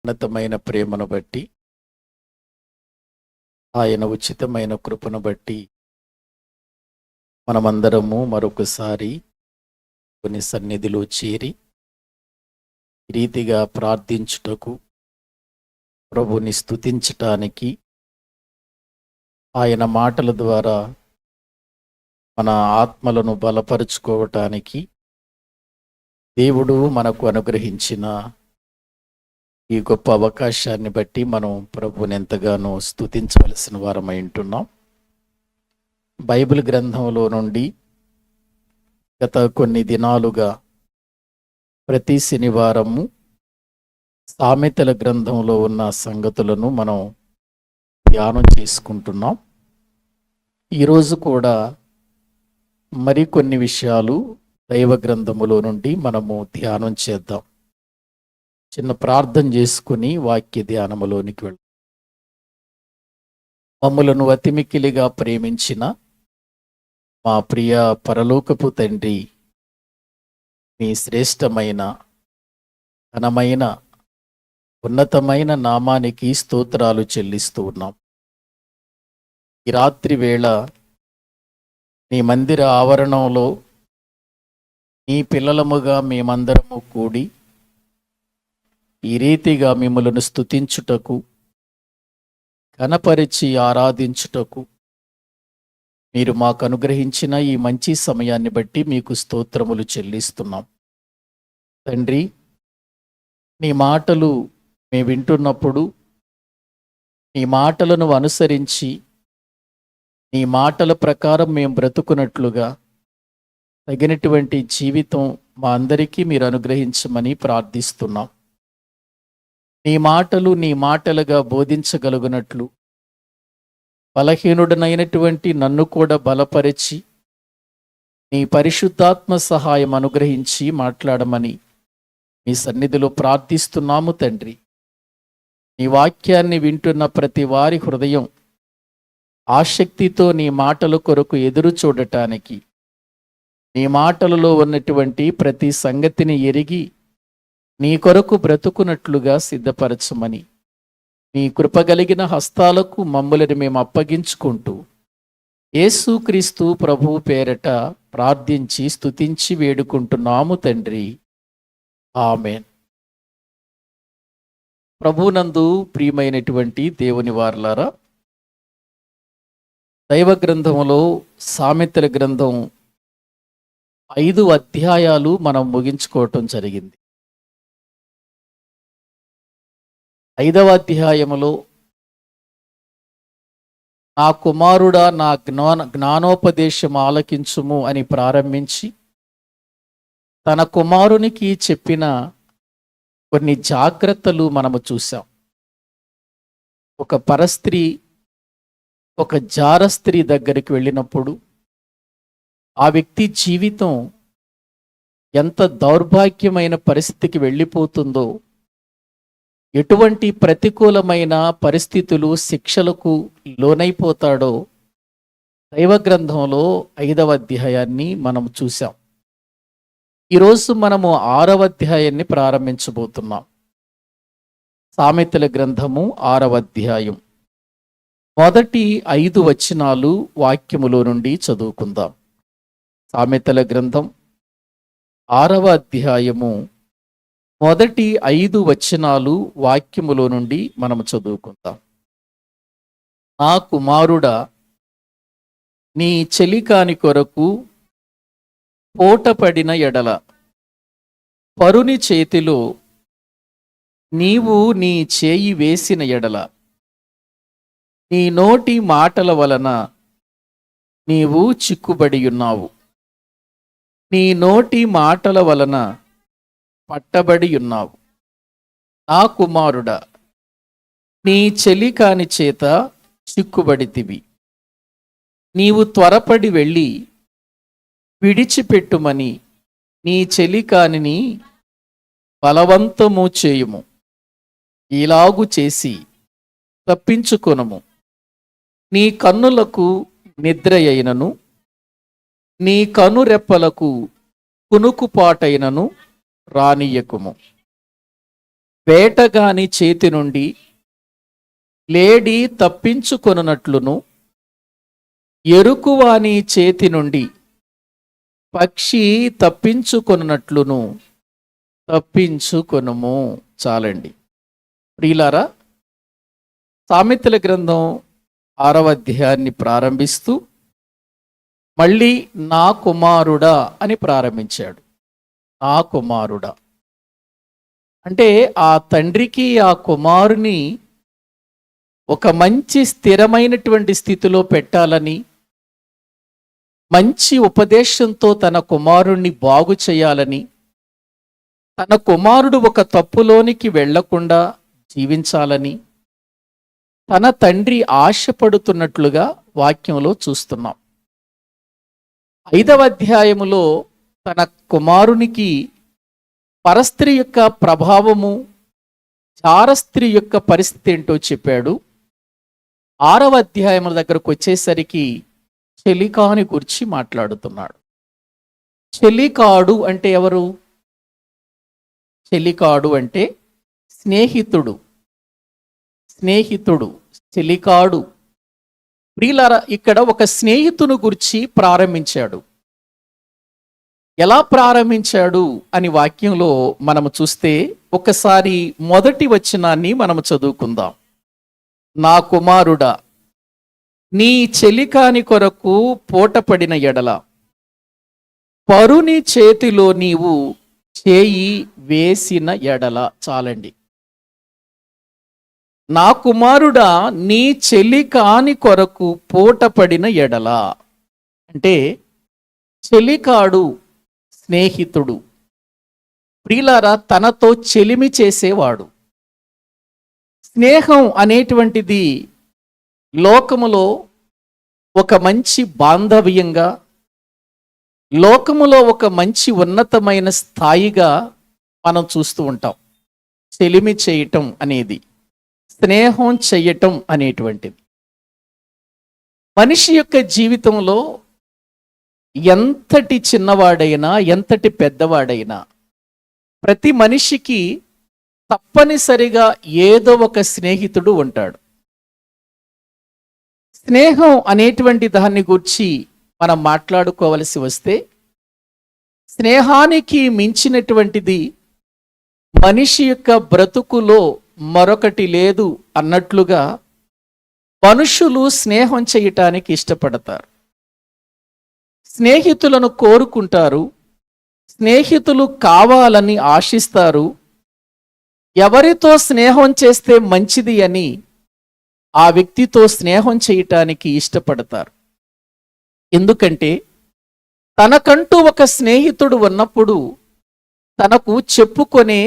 ఉన్నతమైన ప్రేమను బట్టి, ఆయన ఉచితమైన కృపను బట్టి మనమందరము మరొకసారి కొన్ని సన్నిధిలో చేరి ఈ రీతిగా ప్రార్థించుటకు, ప్రభుని స్తుతించటానికి, ఆయన మాటల ద్వారా మన ఆత్మలను బలపరుచుకోవటానికి దేవుడు మనకు అనుగ్రహించిన ఈ గొప్ప అవకాశాన్ని బట్టి మనం ప్రభుని ఎంతగానో స్తుతించవలసిన వారమై ఉంటున్నాం. బైబిల్ గ్రంథంలో నుండి గత కొన్ని దినాలుగా ప్రతి శనివారము సామెతల గ్రంథంలో ఉన్న సంగతులను మనం ధ్యానం చేసుకుంటున్నాం. ఈరోజు కూడా మరికొన్ని విషయాలు దైవ గ్రంథములో నుండి మనము ధ్యానం చేద్దాం. చిన్న ప్రార్థన చేసుకుని వాక్య ధ్యానములోనికి వెళ్దాం. మమ్ములను అతిమిక్కిలిగా ప్రేమించిన మా ప్రియ పరలోకపు తండ్రి, మీ శ్రేష్టమైన ఘనమైన ఉన్నతమైన నామానికి స్తోత్రాలు చెల్లిస్తూ ఉన్నాం. ఈ రాత్రి వేళ నీ మందిర ఆవరణంలో నీ పిల్లలముగా మేమందరము కూడి ఈ రీతిగా మిమ్మలను స్తుతించుటకు, కనపరిచి ఆరాధించుటకు మీరు మాకు అనుగ్రహించిన ఈ మంచి సమయాన్ని బట్టి మీకు స్తోత్రములు చెల్లిస్తున్నాం. తండ్రి, నీ మాటలు మేము వింటున్నప్పుడు నీ మాటలను అనుసరించి నీ మాటల ప్రకారం మేము బ్రతుకున్నట్లుగా తగినటువంటి జీవితం మా అందరికీ మీరు అనుగ్రహించమని ప్రార్థిస్తున్నాం. నీ మాటలు నీ మాటలుగా బోధించగలుగునట్లు బలహీనుడనైనటువంటి నన్ను కూడా బలపరిచి నీ పరిశుద్ధాత్మ సహాయం అనుగ్రహించి మాట్లాడమని మీ సన్నిధిలో ప్రార్థిస్తున్నాము తండ్రి. నీ వాక్యాన్ని వింటున్న ప్రతి వారి హృదయం ఆసక్తితో నీ మాటల కొరకు ఎదురు చూడటానికి, నీ మాటలలో ఉన్నటువంటి ప్రతి సంగతిని ఎరిగి నీ కొరకు బ్రతుకున్నట్లుగా సిద్ధపరచమని నీ కృపగలిగిన హస్తాలకు మమ్ములను మేము అప్పగించుకుంటూ యేసుక్రీస్తు ప్రభువు పేరట ప్రార్థించి స్తుతించి వేడుకుంటున్నాము తండ్రి. ఆమేన్. ప్రభునందు ప్రియమైనటువంటి దేవుని వారలారా, దైవ గ్రంథంలో సామెతల గ్రంథం 5 అధ్యాయాలు మనం ముగించుకోవటం జరిగింది. 5వ అధ్యాయములో నా కుమారుడా నా జ్ఞానోపదేశం ఆలకించుము అని ప్రారంభించి తన కుమారునికి చెప్పిన కొన్ని జాగ్రత్తలు మనము చూసాం. ఒక పరస్త్రీ ఒక జార స్త్రీ దగ్గరికి వెళ్ళినప్పుడు ఆ వ్యక్తి జీవితం ఎంత దౌర్భాగ్యమైన పరిస్థితికి వెళ్ళిపోతుందో, ఎటువంటి ప్రతికూలమైన పరిస్థితులు శిక్షలకు లోనైపోతాడో దైవ గ్రంథంలో 5వ అధ్యాయాన్ని మనం చూసాం. ఈరోజు మనము 6వ అధ్యాయాన్ని ప్రారంభించబోతున్నాం. సామెతల గ్రంథము 6వ అధ్యాయం మొదటి 5 వచనాలు వాక్యములో నుండి చదువుకుందాం. సామెతల గ్రంథం 6వ అధ్యాయము మొదటి 5 వచనాలు వాక్యములో నుండి మనము చదువుకుందాం. నా కుమారుడా, నీ చెలికాని కొరకు పోటపడిన ఎడల పరుని చేతిలో నీవు నీ చేయి వేసిన ఎడల నీ నోటి మాటల వలన నీవు చిక్కుబడి ఉన్నావు. నీ నోటి మాటల వలన పట్టబడి ఉన్నావు. నా కుమారుడా, నీ చెలికాని చేత చిక్కుబడితివి. నీవు త్వరపడి వెళ్ళి విడిచిపెట్టుమని నీ చెలికానిని బలవంతము చేయుము. ఇలాగు చేసి తప్పించుకొనుము. నీ కన్నులకు నిద్ర అయినను నీ కనురెప్పలకు కునుకుపాటైనను రానియకుము. వేటగాని చేతి నుండి లేడి తప్పించుకొనున్నట్లును ఎరుకువాని చేతి నుండి పక్షి తప్పించుకొనున్నట్లును తప్పించుకొనుము. చాలండి ప్రియులారా, సామెతల గ్రంథం 6వ అధ్యాయాన్ని ప్రారంభిస్తూ మళ్ళీ నా కుమారుడా అని ప్రారంభించాడు. నా కుమారుడా అంటే ఆ తండ్రికి ఆ కుమారుని ఒక మంచి స్థిరమైనటువంటి స్థితిలో పెట్టాలని, మంచి ఉపదేశంతో తన కుమారుణ్ణి బాగు చేయాలని, తన కుమారుడు ఒక తప్పులోనికి వెళ్లకుండా జీవించాలని తన తండ్రి ఆశపడుతున్నట్లుగా వాక్యంలో చూస్తున్నాం. 5వ అధ్యాయములో తన కుమారునికి పరస్త్రీ యొక్క ప్రభావము, చారస్త్రీ యొక్క పరిస్థితి ఏంటో చెప్పాడు. 6వ అధ్యాయముల దగ్గరకు వచ్చేసరికి చెలికాని గురించి మాట్లాడుతున్నాడు. చెలికాడు అంటే ఎవరు? చెలికాడు అంటే స్నేహితుడు. స్నేహితుడు, చెలికాడు. ప్రియులారా, ఇక్కడ ఒక స్నేహితుని గురించి ప్రారంభించాడు. ఎలా ప్రారంభించాడు అని వాక్యంలో మనము చూస్తే ఒకసారి మొదటి వచనాన్ని మనము చదువుకుందాం. నా కుమారుడా, నీ చెలికాని కొరకు పోటపడిన ఎడల పరుని చేతిలో నీవు చేయి వేసిన ఎడల. చాలండి. నా కుమారుడా, నీ చెలికాని కొరకు పోటపడిన ఎడల అంటే చెలికాడు స్నేహితుడు. ప్రియులారా, తనతో చెలిమి చేసేవాడు. స్నేహం అనేటువంటిది లోకములో ఒక మంచి బాంధవ్యంగా, లోకములో ఒక మంచి ఉన్నతమైన స్థాయిగా మనం చూస్తూ ఉంటాం. చెలిమి చేయటం అనేది, స్నేహం చెయ్యటం అనేటువంటిది మనిషి యొక్క జీవితంలో ఎంతటి చిన్నవాడైనా ఎంతటి పెద్దవాడైనా ప్రతి మనిషికి తప్పనిసరిగా ఏదో ఒక స్నేహితుడు ఉంటాడు. స్నేహం అనేటువంటి దాన్ని గురించి మనం మాట్లాడుకోవలసి వస్తే, స్నేహానికి మించినటువంటిది మనిషి యొక్క బ్రతుకులో మరొకటి లేదు అన్నట్లుగా మనుషులు స్నేహం చేయటానికి ఇష్టపడతారు. స్నేహితులను కోరుకుంటారు, స్నేహితులు కావాలని ఆశిస్తారు. ఎవరితో స్నేహం చేస్తే మంచిది అని ఆ వ్యక్తితో స్నేహం చేయటానికి ఇష్టపడతారు. ఎందుకంటే తనకంటూ ఒక స్నేహితుడు ఉన్నప్పుడు తనకు చెప్పుకొనే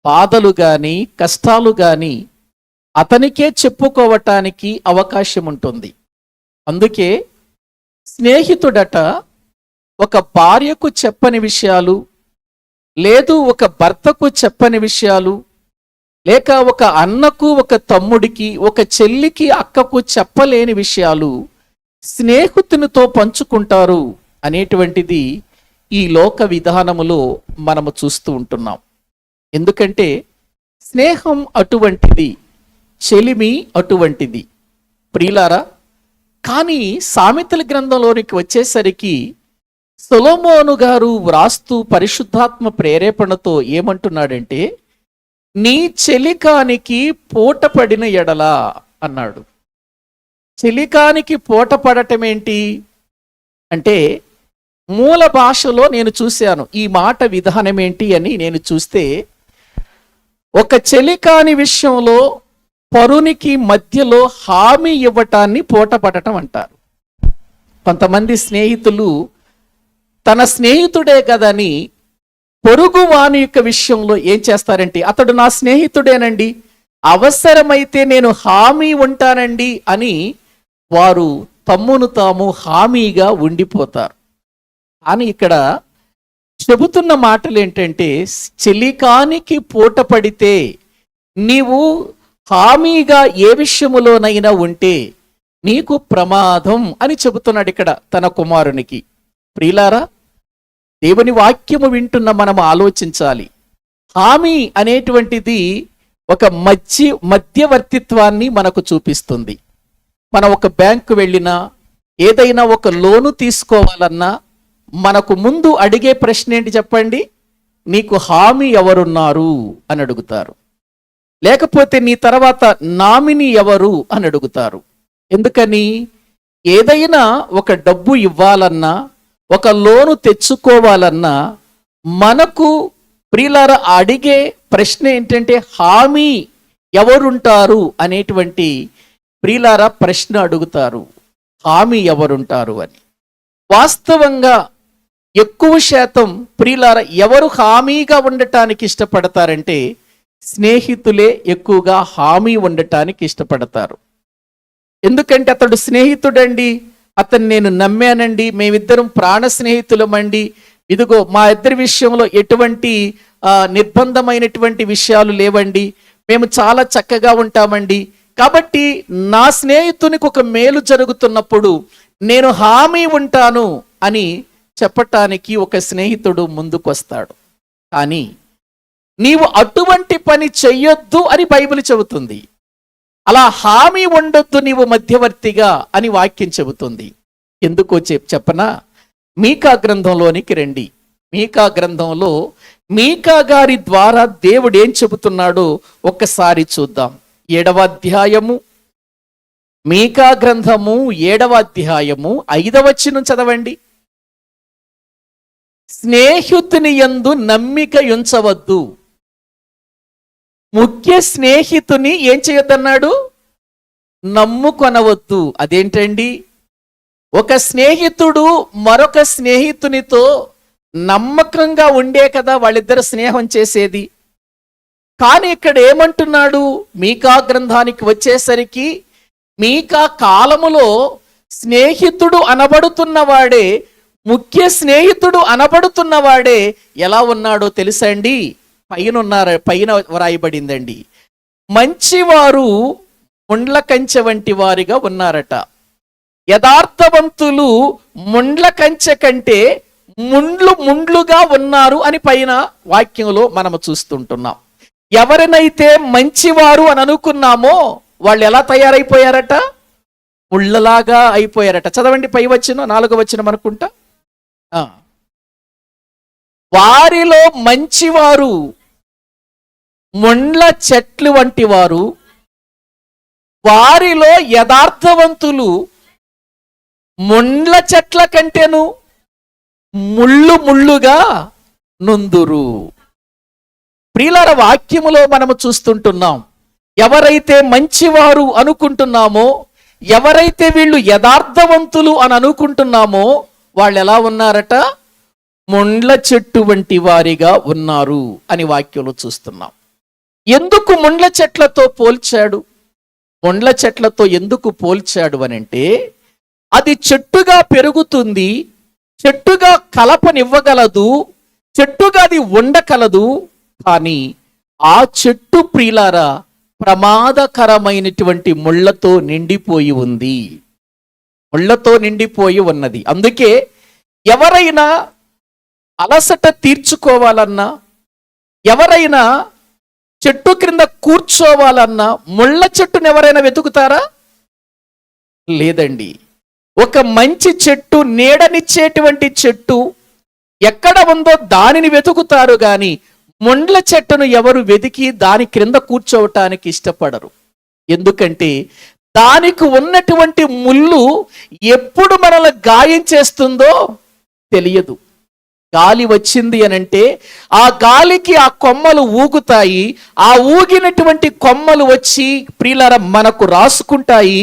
బాధలు కానీ కష్టాలు కానీ అతనికే చెప్పుకోవటానికి అవకాశం ఉంటుంది. అందుకే స్నేహితుడట ఒక భార్యకు చెప్పని విషయాలు, లేదు ఒక భర్తకు చెప్పని విషయాలు, లేక ఒక అన్నకు ఒక తమ్ముడికి ఒక చెల్లికి అక్కకు చెప్పలేని విషయాలు స్నేహితునితో పంచుకుంటారు అనేటువంటిది ఈ లోక విధానములో మనము చూస్తూ ఉంటున్నాం. ఎందుకంటే స్నేహం అటువంటిది, చెలిమి అటువంటిది. ప్రియులారా, కానీ సామెతల గ్రంథంలోనికి వచ్చేసరికి సొలొమోను గారు వ్రాస్తూ పరిశుద్ధాత్మ ప్రేరేపణతో ఏమంటున్నాడంటే, నీ చెలికానికి పూటపడిన ఎడల అన్నాడు. చెలికానికి పూటపడటం ఏంటి అంటే, మూల భాషలో నేను చూశాను ఈ మాట విధానం ఏంటి అని నేను చూస్తే, ఒక చెలికాని విషయంలో పరునికి మధ్యలో హామీ ఇవ్వటాన్ని పూటపడటం అంటారు. కొంతమంది స్నేహితులు తన స్నేహితుడే కదని పొరుగు వాని యొక్క విషయంలో ఏం చేస్తారంటే, అతడు నా స్నేహితుడేనండి, అవసరమైతే నేను హామీ ఉంటానండి అని వారు తమ్మును తాము హామీగా ఉండిపోతారు. కానీ ఇక్కడ చెబుతున్న మాటలు ఏంటంటే, చెలికానికి పూట పడితే నీవు హామీగా ఏ విషయములోనైనా ఉంటే నీకు ప్రమాదం అని చెబుతున్నాడు ఇక్కడ తన కుమారునికి. ప్రియులారా, దేవుని వాక్యము వింటున్న మనం ఆలోచించాలి. హామీ అనేటువంటిది ఒక మధ్యవర్తిత్వాన్ని మనకు చూపిస్తుంది. మనం ఒక బ్యాంకు వెళ్ళినా, ఏదైనా ఒక లోను తీసుకోవాలన్నా మనకు ముందు అడిగే ప్రశ్న ఏంటి చెప్పండి? నీకు హామీ ఎవరున్నారు అని అడుగుతారు. లేకపోతే నీ తర్వాత నామినీ ఎవరు అని అడుగుతారు. ఎందుకని? ఏదైనా ఒక డబ్బు ఇవ్వాలన్నా, ఒక లోను తెచ్చుకోవాలన్నా మనకు ప్రియులారా అడిగే ప్రశ్న ఏంటంటే హామీ ఎవరుంటారు అనేటువంటి ప్రియులారా ప్రశ్న అడుగుతారు. హామీ ఎవరుంటారు అని. వాస్తవంగా ఎక్కువ శాతం ప్రియులారా ఎవరు హామీగా ఉండటానికి ఇష్టపడతారంటే స్నేహితులే ఎక్కువగా హామీ ఉండటానికి ఇష్టపడతారు. ఎందుకంటే అతడు స్నేహితుడండి, అతను నేను నమ్మానండి, మేమిద్దరం ప్రాణ స్నేహితులమండి, ఇదిగో మా ఇద్దరి విషయంలో ఎటువంటి నిర్బంధమైనటువంటి విషయాలు లేవండి, మేము చాలా చక్కగా ఉంటామండి, కాబట్టి నా స్నేహితునికి ఒక మేలు జరుగుతున్నప్పుడు నేను హామీ ఉంటాను అని చెప్పటానికి ఒక స్నేహితుడు ముందుకొస్తాడు. కానీ నీవు అటువంటి పని చెయ్యొద్దు అని బైబిల్ చెబుతుంది. అలా హామీ ఉండొద్దు నీవు మధ్యవర్తిగా అని వాక్యం చెబుతుంది. ఎందుకో చెప్పనా? మీకా గ్రంథంలోనికి రండి. మీకా గ్రంథంలో మీకా గారి ద్వారా దేవుడు ఏం చెబుతున్నాడో ఒక్కసారి చూద్దాం. 7వ అధ్యాయము, మీకా గ్రంథము 7వ అధ్యాయము 5వ వచనం చదవండి. స్నేహితుని యందు నమ్మిక ఉంచవద్దు. ముఖ్య స్నేహితుని ఏం చేయొద్దన్నాడు? నమ్ముకొనవద్దు. అదేంటండి? ఒక స్నేహితుడు మరొక స్నేహితునితో నమ్మకంగా ఉండే కదా వాళ్ళిద్దరు స్నేహం చేసేది. కానీ ఇక్కడ ఏమంటున్నాడు? మీకా గ్రంథానికి వచ్చేసరికి మీకా కాలములో స్నేహితుడు అనబడుతున్నవాడే, ముఖ్య స్నేహితుడు అనబడుతున్నవాడే ఎలా ఉన్నాడో తెలుసా అండి? పైన వ్రాయబడిందండి, మంచివారు ముండ్ల కంచె వంటి వారిగా ఉన్నారట, యథార్థవంతులు ముండ్ల కంచె కంటే ముండ్లుగా ఉన్నారు అని పైన వాక్యంలో మనము చూస్తుంటున్నాం. ఎవరినైతే మంచివారు అని అనుకున్నామో వాళ్ళు ఎలా తయారైపోయారట? ముళ్ళలాగా అయిపోయారట. చదవండి పై వచనం, 4వ వచనం అనుకుంటా. వారిలో మంచివారు ముండ్ల చెట్లు వంటి వారు, వారిలో యథార్థవంతులు ముండ్ల చెట్ల కంటేను ముళ్ళుగా నుందురు. ప్రియులార వాక్యములో మనము చూస్తుంటున్నాం, ఎవరైతే మంచివారు అనుకుంటున్నామో, ఎవరైతే వీళ్ళు యథార్థవంతులు అని అనుకుంటున్నామో వాళ్ళు ఎలా ఉన్నారట? ముండ్ల చెట్టు వంటి వారిగా ఉన్నారు అని వాక్యంలో చూస్తున్నాం. ఎందుకు ముండ్ల చెట్లతో పోల్చాడు? ముండ్ల చెట్లతో ఎందుకు పోల్చాడు అనంటే అది చెట్టుగా పెరుగుతుంది, చెట్టుగా కలపనివ్వగలదు, చెట్టుగా అది ఉండగలదు. కానీ ఆ చెట్టు ప్రియులారా ప్రమాదకరమైనటువంటి ముళ్ళతో నిండిపోయి ఉంది, ముళ్ళతో నిండిపోయి ఉన్నది. అందుకే ఎవరైనా అలసట తీర్చుకోవాలన్నా, ఎవరైనా చెట్టు క్రింద కూర్చోవాలన్నా ముళ్ళ చెట్టును ఎవరైనా వెతుకుతారా? లేదండి. ఒక మంచి చెట్టు, నీడనిచ్చేటువంటి చెట్టు ఎక్కడ ఉందో దానిని వెతుకుతారు గాని ముండ్ల చెట్టును ఎవరు వెతికి దాని క్రింద కూర్చోవటానికి ఇష్టపడరు. ఎందుకంటే దానికి ఉన్నటువంటి ముళ్ళు ఎప్పుడు మనల్ని గాయం చేస్తుందో తెలియదు. గాలి వచ్చింది అనంటే ఆ గాలికి ఆ కొమ్మలు ఊగుతాయి, ఆ ఊగినటువంటి కొమ్మలు వచ్చి ప్రియులార మనకు రాసుకుంటాయి,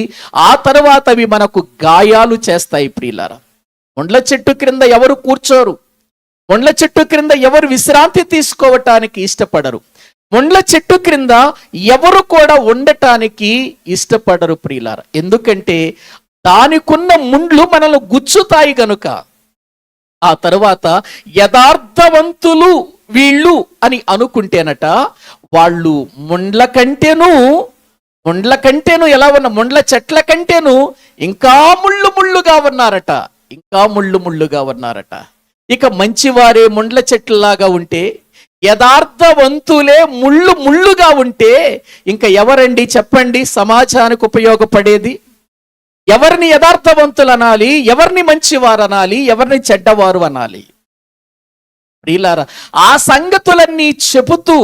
ఆ తర్వాత అవి మనకు గాయాలు చేస్తాయి. ప్రియులార ముండ్ల చెట్టు క్రింద ఎవరు కూర్చోరు, ముండ్ల చెట్టు క్రింద ఎవరు విశ్రాంతి తీసుకోవటానికి ఇష్టపడరు, ముండ్ల చెట్టు క్రింద ఎవరు కూడా ఉండటానికి ఇష్టపడరు ప్రియులార. ఎందుకంటే దానికున్న ముండ్లు మనల్ని గుచ్చుతాయి గనుక. ఆ తరువాత యథార్థవంతులు వీళ్ళు అని అనుకుంటేనట వాళ్ళు ముండ్ల కంటేను ఎలా ఉన్న ముండ్ల చెట్ల కంటేను ఇంకా ముళ్ళుగా ఉన్నారట, ఇంకా ముళ్ళుగా ఉన్నారట. ఇక మంచివారే ముండ్ల చెట్లలాగా ఉంటే యథార్థవంతులే ముళ్ళు ముళ్ళుగా ఉంటే ఇంకా ఎవరండి చెప్పండి సమాజానికి ఉపయోగపడేది? ఎవరిని యథార్థవంతులు అనాలి, ఎవరిని మంచివారు అనాలి, ఎవరిని చెడ్డవారు అనాలి? ప్రియులారా, ఆ సంగతులన్నీ చెబుతూ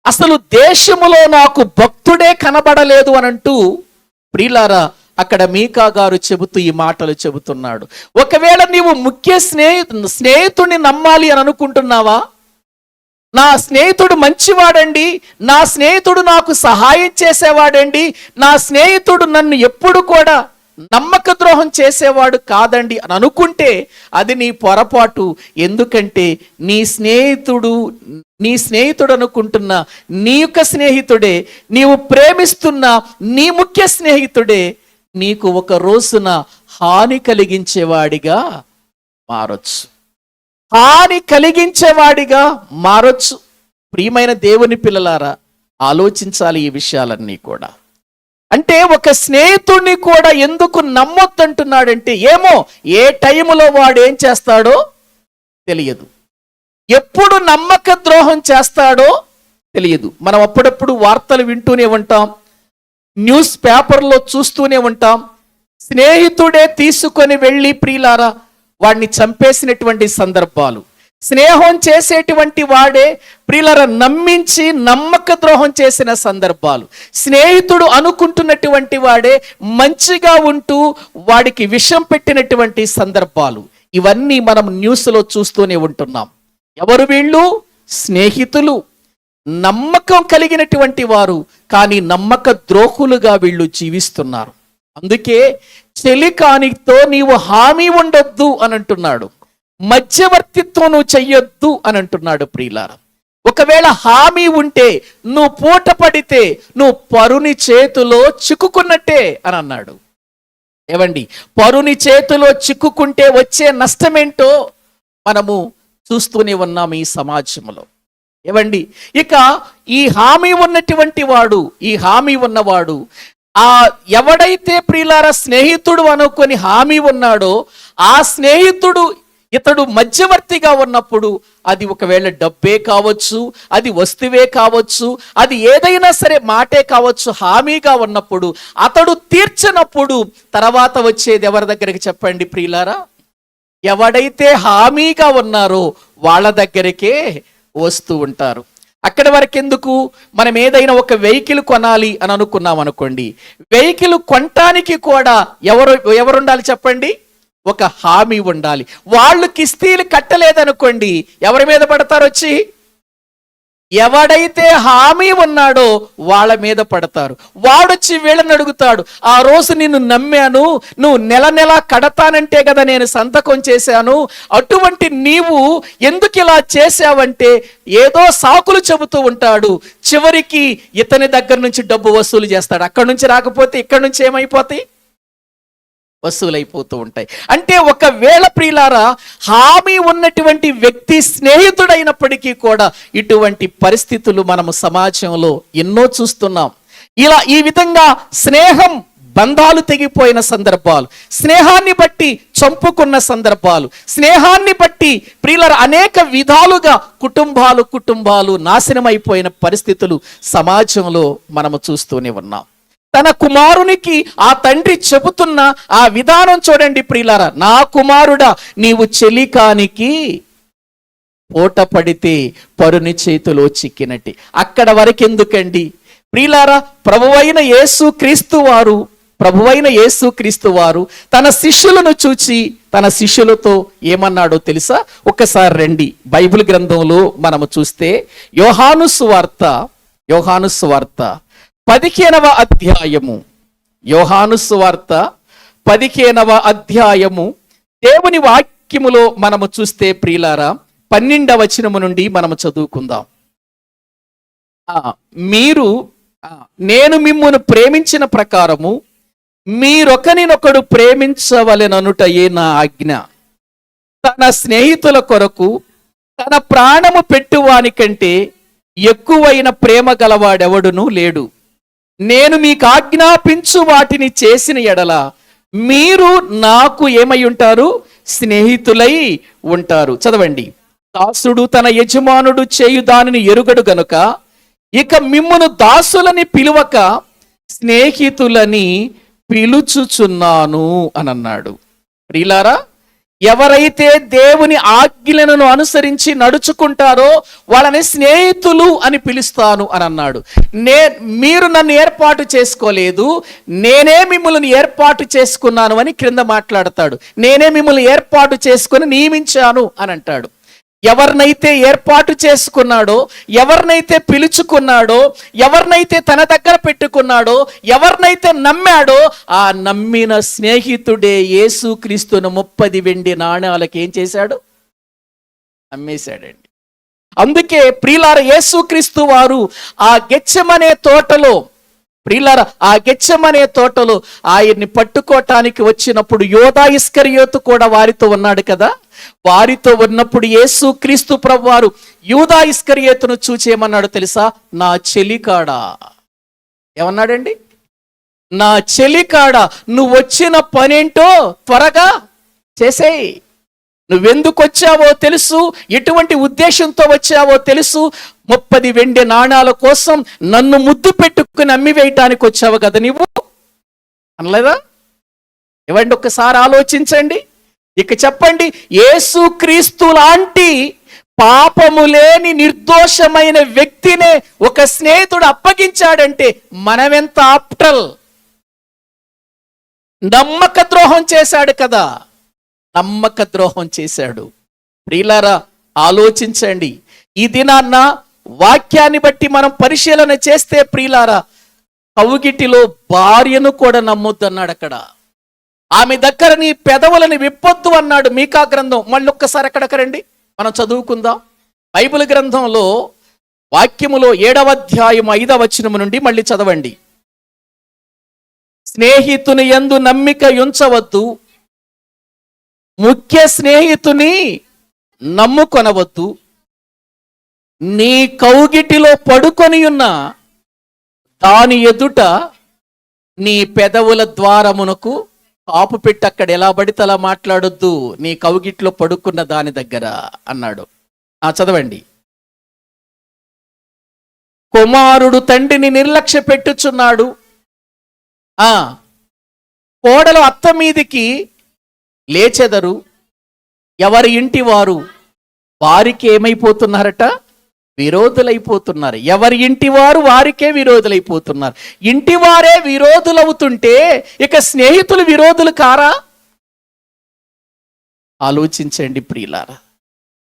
అసలు దేశములో నాకు భక్తుడే కనబడలేదు అనంటూ ప్రియులారా అక్కడ మీకా గారు చెబుతూ ఈ మాటలు చెబుతున్నాడు. ఒకవేళ నీవు ముఖ్య స్నేహితుడిని నమ్మాలి అని అనుకుంటున్నావా? నా స్నేహితుడు మంచివాడండి, నా స్నేహితుడు నాకు సహాయం చేసేవాడండి, నా స్నేహితుడు నన్ను ఎప్పుడు కూడా నమ్మక ద్రోహం చేసేవాడు కాదండి అని అనుకుంటే అది నీ పొరపాటు. ఎందుకంటే నీ స్నేహితుడు అనుకుంటున్న నీ యొక్క స్నేహితుడే, నీవు ప్రేమిస్తున్న నీ ముఖ్య స్నేహితుడే నీకు ఒక రోజున హాని కలిగించేవాడిగా మారొచ్చు, మారొచ్చు. ప్రియమైన దేవుని పిల్లలారా, ఆలోచించాలి ఈ విషయాలన్నీ కూడా. అంటే ఒక స్నేహితుడిని కూడా ఎందుకు నమ్మొద్దంటున్నాడంటే ఏమో ఏ టైంలో వాడు ఏం చేస్తాడో తెలియదు, ఎప్పుడు నమ్మక ద్రోహం చేస్తాడో తెలియదు. మనం అప్పుడప్పుడు వార్తలు వింటూనే ఉంటాం, న్యూస్ పేపర్లో చూస్తూనే ఉంటాం. స్నేహితుడే తీసుకొని వెళ్ళి ప్రియులారా వాడిని చంపేసినటువంటి సందర్భాలు, స్నేహం చేసేటువంటి వాడే ప్రియులారా నమ్మించి నమ్మక ద్రోహం చేసిన సందర్భాలు, స్నేహితుడు అనుకుంటున్నటువంటి వాడే మంచిగా ఉంటూ వాడికి విషం పెట్టినటువంటి సందర్భాలు, ఇవన్నీ మనం న్యూస్లో చూస్తూనే ఉంటున్నాం. ఎవరు వీళ్ళు? స్నేహితులు, నమ్మకం కలిగినటువంటి వారు, కానీ నమ్మక ద్రోహులుగా వీళ్ళు జీవిస్తున్నారు. అందుకే చెలికానితో నీవు హామీ ఉండొద్దు అని అంటున్నాడు, మధ్యవర్తిత్వం నువ్వు చెయ్యొద్దు అని అంటున్నాడు. ప్రియులారా, ఒకవేళ హామీ ఉంటే నువ్వు పూట పడితే నువ్వు పరుని చేతిలో చిక్కుకున్నట్టే అని అన్నాడు. ఏవండి, పరుని చేతిలో చిక్కుకుంటే వచ్చే నష్టమేంటో మనము చూస్తూనే ఉన్నాం ఈ సమాజంలో. ఏవండి, ఇక ఈ హామీ ఉన్నవాడు ఎవడైతే ప్రియులారా స్నేహితుడు అనుకొని హామీ ఉన్నాడో ఆ స్నేహితుడు ఇతడు మధ్యవర్తిగా ఉన్నప్పుడు అది ఒకవేళ డబ్బే కావచ్చు, అది వస్తువే కావచ్చు, అది ఏదైనా సరే మాటే కావచ్చు, హామీగా ఉన్నప్పుడు అతడు తీర్చినప్పుడు తర్వాత వచ్చేది ఎవరి దగ్గరికి చెప్పండి ప్రియులారా? ఎవడైతే హామీగా ఉన్నారో వాళ్ళ దగ్గరికే వస్తూ ఉంటారు. అక్కడి వరకు ఎందుకు? మనం ఏదైనా ఒక వెహికల్ కొనాలి అని అనుకున్నాం అనుకోండి, వెహికల్ కొనటానికి కూడా ఎవరుండాలి చెప్పండి? ఒక హామీ ఉండాలి. వాళ్ళు కిస్తీలు కట్టలేదనుకోండి, ఎవరి మీద పడతారు వచ్చి? ఎవడైతే హామీ ఉన్నాడో వాళ్ళ మీద పడతారు. వాడొచ్చి వీళ్ళని అడుగుతాడు, ఆ రోజు నిన్ను నమ్మాను, నువ్వు నెల నెల కడతానంటే కదా నేను సంతకం చేశాను, అటువంటి నీవు ఎందుకు ఇలా చేశావంటే ఏదో సాకులు చెబుతూ ఉంటాడు. చివరికి ఇతని దగ్గర నుంచి డబ్బు వసూలు చేస్తాడు. అక్కడి నుంచి రాకపోతే ఇక్కడి నుంచి ఏమైపోతాయి? వసూలైపోతూ ఉంటాయి. అంటే ఒకవేళ ప్రియులారా హామీ ఉన్నటువంటి వ్యక్తి స్నేహితుడైనప్పటికీ కూడా ఇటువంటి పరిస్థితులు మనము సమాజంలో ఎన్నో చూస్తున్నాం. ఈ విధంగా స్నేహం బంధాలు తెగిపోయిన సందర్భాలు, స్నేహాన్ని బట్టి చంపుకున్న సందర్భాలు, స్నేహాన్ని బట్టి ప్రియులారా అనేక విధాలుగా కుటుంబాలు నాశనమైపోయిన పరిస్థితులు సమాజంలో మనము చూస్తూనే ఉన్నాం. తన కుమారునికి ఆ తండ్రి చెబుతున్న ఆ విధానం చూడండి ప్రియులారా, నా కుమారుడా నీవు చెలికానికి పూట పడితే పరుని చేతిలో చిక్కినట్టు. అక్కడ వరకెందుకండి ప్రియులారా? ప్రభువైన యేసుక్రీస్తు వారు తన శిష్యులను చూచి తన శిష్యులతో ఏమన్నాడో తెలుసా? ఒక్కసారి రండి బైబిల్ గ్రంథంలో మనము చూస్తే యోహాను సువార్త 15వ అధ్యాయము, యోహాను సువార్త 15వ అధ్యాయము దేవుని వాక్యములో మనము చూస్తే ప్రియులారా 12వ వచనము నుండి మనము చదువుకుందాం. నేను మిమ్మును ప్రేమించిన ప్రకారము మీరొకరినొకడు ప్రేమించవలెననుటయే నా ఆజ్ఞ. తన స్నేహితుల కొరకు తన ప్రాణము పెట్టువాని కంటే ఎక్కువైన ప్రేమ గలవాడెవడునూ లేడు. నేను మీకు ఆజ్ఞాపించు వాటిని చేసిన ఎడల మీరు నాకు ఏమై ఉంటారు? స్నేహితులై ఉంటారు. చదవండి. దాసుడు తన యజమానుడు చేయు దానిని ఎరుగడు గనుక ఇక మిమ్మును దాసులని పిలువక స్నేహితులని పిలుచుచున్నాను అని అన్నాడు. ప్రియులారా, ఎవరైతే దేవుని ఆజ్ఞలను అనుసరించి నడుచుకుంటారో వాళ్ళని స్నేహితులు అని పిలుస్తాను అని అన్నాడు. మీరు నన్ను ఏర్పాటు చేసుకోలేదు, నేనే మిమ్మల్ని ఏర్పాటు చేసుకున్నాను అని క్రింద మాట్లాడతాడు. నేనే మిమ్మల్ని ఏర్పాటు చేసుకుని నియమించాను అని అంటాడు. ఎవరినైతే ఏర్పాటు చేసుకున్నాడో, ఎవరినైతే పిలుచుకున్నాడో, ఎవరినైతే తన దగ్గర పెట్టుకున్నాడో, ఎవరినైతే నమ్మాడో ఆ నమ్మిన స్నేహితుడే యేసుక్రీస్తును 30 వెండి నాణాలకి ఏం చేశాడు? అమ్మేశాడండి. అందుకే ప్రియులార, యేసుక్రీస్తు వారు ఆ గెత్సెమనే తోటలో ఆయన్ని పట్టుకోవటానికి వచ్చినప్పుడు యోధా ఇస్కరియోతు కూడా వారితో ఉన్నాడు కదా. వారితో ఉన్నప్పుడు యేసుక్రీస్తు ప్రభువారు యూదా ఇస్కరియోతును చూచేయమన్నాడు తెలుసా? నా చెలికాడా. ఏమన్నాడండి? నా చెలికాడా, నువ్వు వచ్చిన పనేంటో త్వరగా చేసేయి. నువ్వెందుకు వచ్చావో తెలుసు, ఎటువంటి ఉద్దేశంతో వచ్చావో తెలుసు. 30 వెండి నాణాల కోసం నన్ను ముద్దు పెట్టుకుని అమ్మి వేయటానికి వచ్చావు కదా నీవు అనలేదా? ఇవ్వండి, ఒక్కసారి ఆలోచించండి. ఇక చెప్పండి, యేసుక్రీస్తు లాంటి పాపము లేని నిర్దోషమైన వ్యక్తినే ఒక స్నేహితుడు అప్పగించాడంటే మనమెంత ఆప్టల్. నమ్మక ద్రోహం చేశాడు కదా, నమ్మక ద్రోహం చేశాడు. ప్రియులారా, ఆలోచించండి. ఈ దినాన్న వాక్యాన్ని బట్టి మనం పరిశీలన చేస్తే ప్రియులారా, కౌగిటిలో భార్యను కూడా నమ్మొద్దు అన్నాడు అక్కడ. ఆమె దగ్గర నీ పెదవులని విప్పొద్దు అన్నాడు మీకా గ్రంథం. మళ్ళీ ఒక్కసారి అక్కడికి రండి, మనం చదువుకుందాం. బైబిల్ గ్రంథంలో వాక్యములో 7వ అధ్యాయం 5వ వచనము నుండి మళ్ళీ చదవండి. స్నేహితుని యందు నమ్మిక ఉంచవద్దు, ముఖ్య స్నేహితుని నమ్ముకొనవద్దు. నీ కౌగిటిలో పడుకొని ఉన్న దాని ఎదుట నీ పెదవుల ద్వారమునకు కాపు పెట్టి అక్కడ ఎలా పడితే అలా మాట్లాడొద్దు, నీ కౌగిట్లో పడుకున్న దాని దగ్గర అన్నాడు. చదవండి. కుమారుడు తండ్రిని నిర్లక్ష్య పెట్టుచున్నాడు, కోడలు అత్త మీదికి లేచెదరు. ఎవరి ఇంటి వారు వారికి ఏమైపోతున్నారట? విరోధులైపోతున్నారు. ఎవరి ఇంటి వారు వారికే విరోధులైపోతున్నారు. ఇంటి వారే విరోధులవుతుంటే ఇక స్నేహితులు విరోధులు కారా? ఆలోచించండి ప్రియులారా.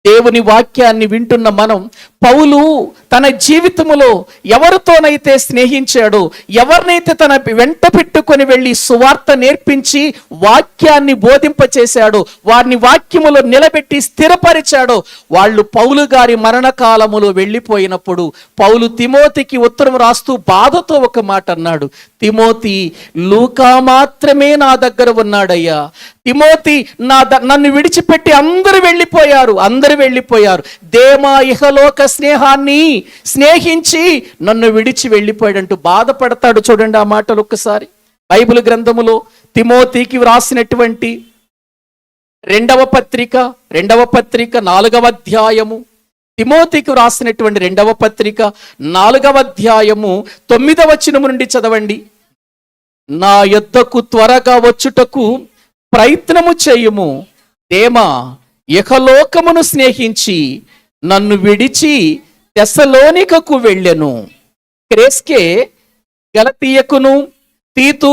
దేవుని వాక్యాన్ని వింటున్న మనం, పౌలు తన జీవితములో ఎవరితోనైతే స్నేహించాడో, ఎవరినైతే తన వెంట పెట్టుకొని వెళ్ళి సువార్త నేర్పించి వాక్యాన్ని బోధింపచేశాడో, వారిని వాక్యములో నిలబెట్టి స్థిరపరిచాడో, వాళ్ళు పౌలు గారి మరణకాలములో వెళ్ళిపోయినప్పుడు పౌలు తిమోతికి ఉత్తరం రాస్తూ బాధతో ఒక మాట అన్నాడు. తిమోతి, లూకా మాత్రమే నా దగ్గర ఉన్నాడయ్యా. తిమోతి, నన్ను విడిచిపెట్టి అందరూ వెళ్ళిపోయారు. దేమా ఇహలోక స్నేహాన్ని స్నేహించి నన్ను విడిచి వెళ్ళిపోయాడంటూ బాధపడతాడు. చూడండి ఆ మాటలు ఒక్కసారి. బైబిల్ గ్రంథములో తిమోతికి వ్రాసినటువంటి 2వ పత్రిక 4వ అధ్యాయము, తిమోతికి వ్రాసినటువంటి 2వ పత్రిక 4వ అధ్యాయము 9వ వచనము నుండి చదవండి. నా యొద్దకు త్వరగా వచ్చుటకు ప్రయత్నము చేయుము. దేమా ఇహలోకమును స్నేహించి నన్ను విడిచి తెస్సలోనికకు వెళ్ళెను. క్రేస్కే గలతీయకును తీతు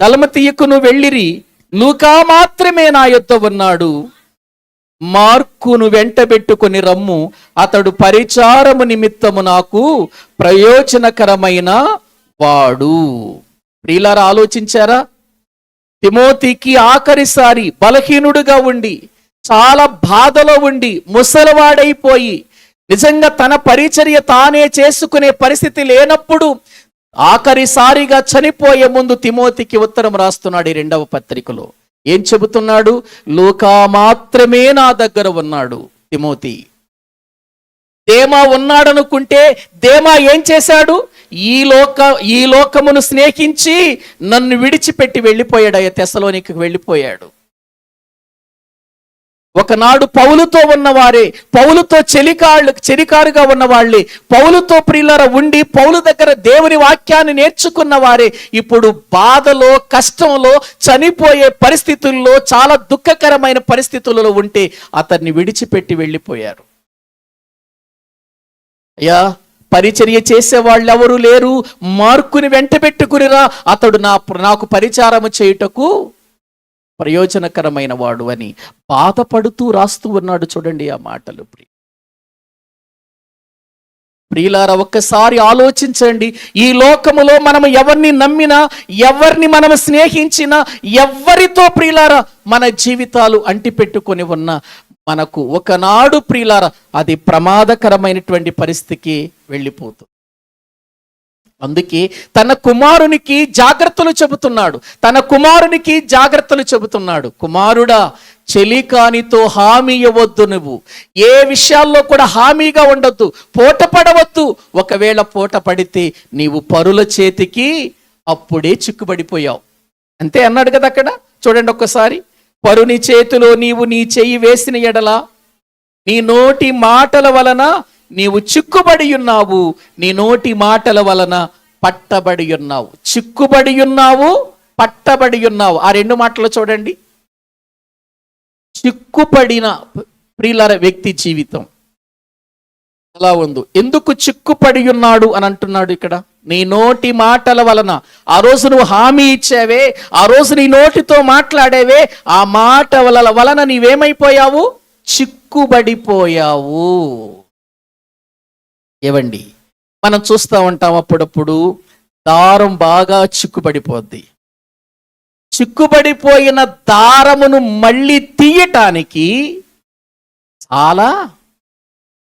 దలమతీయకును వెళ్ళిరి. లూకా మాత్రమే నా యొద్ద ఉన్నాడు. మార్కును వెంటబెట్టుకొని రమ్ము, అతడు పరిచారము నిమిత్తము నాకు ప్రయోజనకరమైన వాడు. ప్రియులారా, ఆలోచించారా? తిమోతికి ఆఖరిసారి బలహీనుడుగా ఉండి, చాలా బాధలో ఉండి, ముసలివాడైపోయి, నిజంగా తన పరిచర్య తానే చేసుకునే పరిస్థితి లేనప్పుడు ఆఖరిసారిగా చనిపోయే ముందు తిమోతికి ఉత్తరం రాస్తున్నాడు ఈ 2వ పత్రికలో. ఏం చెబుతున్నాడు? లూకా మాత్రమే నా దగ్గర ఉన్నాడు. తిమోతి, దేమా ఉన్నాడనుకుంటే దేమా ఏం చేశాడు? ఈ లోకమును స్నేహించి నన్ను విడిచిపెట్టి వెళ్ళిపోయాడు. తెస్సలోనికి వెళ్ళిపోయాడు. ఒకనాడు పౌలుతో ఉన్నవారే, పౌలుతో చెలికారుగా ఉన్నవాళ్ళే, పౌలుతో ప్రియులారా ఉండి పౌలు దగ్గర దేవుని వాక్యాన్ని నేర్చుకున్న వారే ఇప్పుడు బాధలో, కష్టంలో, చనిపోయే పరిస్థితుల్లో, చాలా దుఃఖకరమైన పరిస్థితులలో ఉంటే అతన్ని విడిచిపెట్టి వెళ్ళిపోయారు. అయ్యా, పరిచర్య చేసే వాళ్ళు ఎవరు లేరు, మార్కుని వెంట పెట్టుకునిరా, అతడు నాకు పరిచారము చేయుటకు ప్రయోజనకరమైన వాడు అని బాధపడుతూ రాస్తూ ఉన్నాడు. చూడండి ఆ మాటలు. ప్రియులారా, ఒక్కసారి ఆలోచించండి. ఈ లోకములో మనం ఎవరిని నమ్మినా, ఎవరిని మనం స్నేహించినా, ఎవరితో ప్రియులారా మన జీవితాలు అంటిపెట్టుకొని ఉన్నా, మనకు ఒకనాడు ప్రియులారా అది ప్రమాదకరమైనటువంటి పరిస్థితికి వెళ్ళిపోతుంది. అందుకే తన కుమారునికి జాగ్రత్తలు చెబుతున్నాడు. కుమారుడా, చెలికానితో హామీ ఇవ్వద్దు. నువ్వు ఏ విషయాల్లో కూడా హామీగా ఉండొద్దు, పోట పడవద్దు. ఒకవేళ పోట పడితే నీవు పరుల చేతికి అప్పుడే చిక్కుబడిపోయావు. అంతే అన్నాడు కదా అక్కడ. చూడండి ఒక్కసారి. పరుని చేతిలో నీవు నీ చెయ్యి వేసిన ఎడల నీ నోటి మాటల వలన నీవు చిక్కుబడి ఉన్నావు, నీ నోటి మాటల వలన పట్టబడి ఉన్నావు. చిక్కుబడి ఉన్నావు, పట్టబడి ఉన్నావు. ఆ రెండు మాటలు చూడండి. చిక్కుపడిన ప్రియులార వ్యక్తి జీవితం ఎలా ఉందో. ఎందుకు చిక్కుపడి ఉన్నాడు అని అంటున్నాడు ఇక్కడ. నీ నోటి మాటల వలన, ఆ రోజు నువ్వు హామీ ఇచ్చావే, ఆ రోజు నీ నోటితో మాట్లాడేవే, ఆ మాట వలన నీవేమైపోయావు? చిక్కుబడిపోయావు. ఏవండి, మనం చూస్తూ ఉంటాం అప్పుడప్పుడు దారం బాగా చిక్కుబడిపోద్ది. చిక్కుబడిపోయిన దారమును మళ్ళీ తీయటానికి చాలా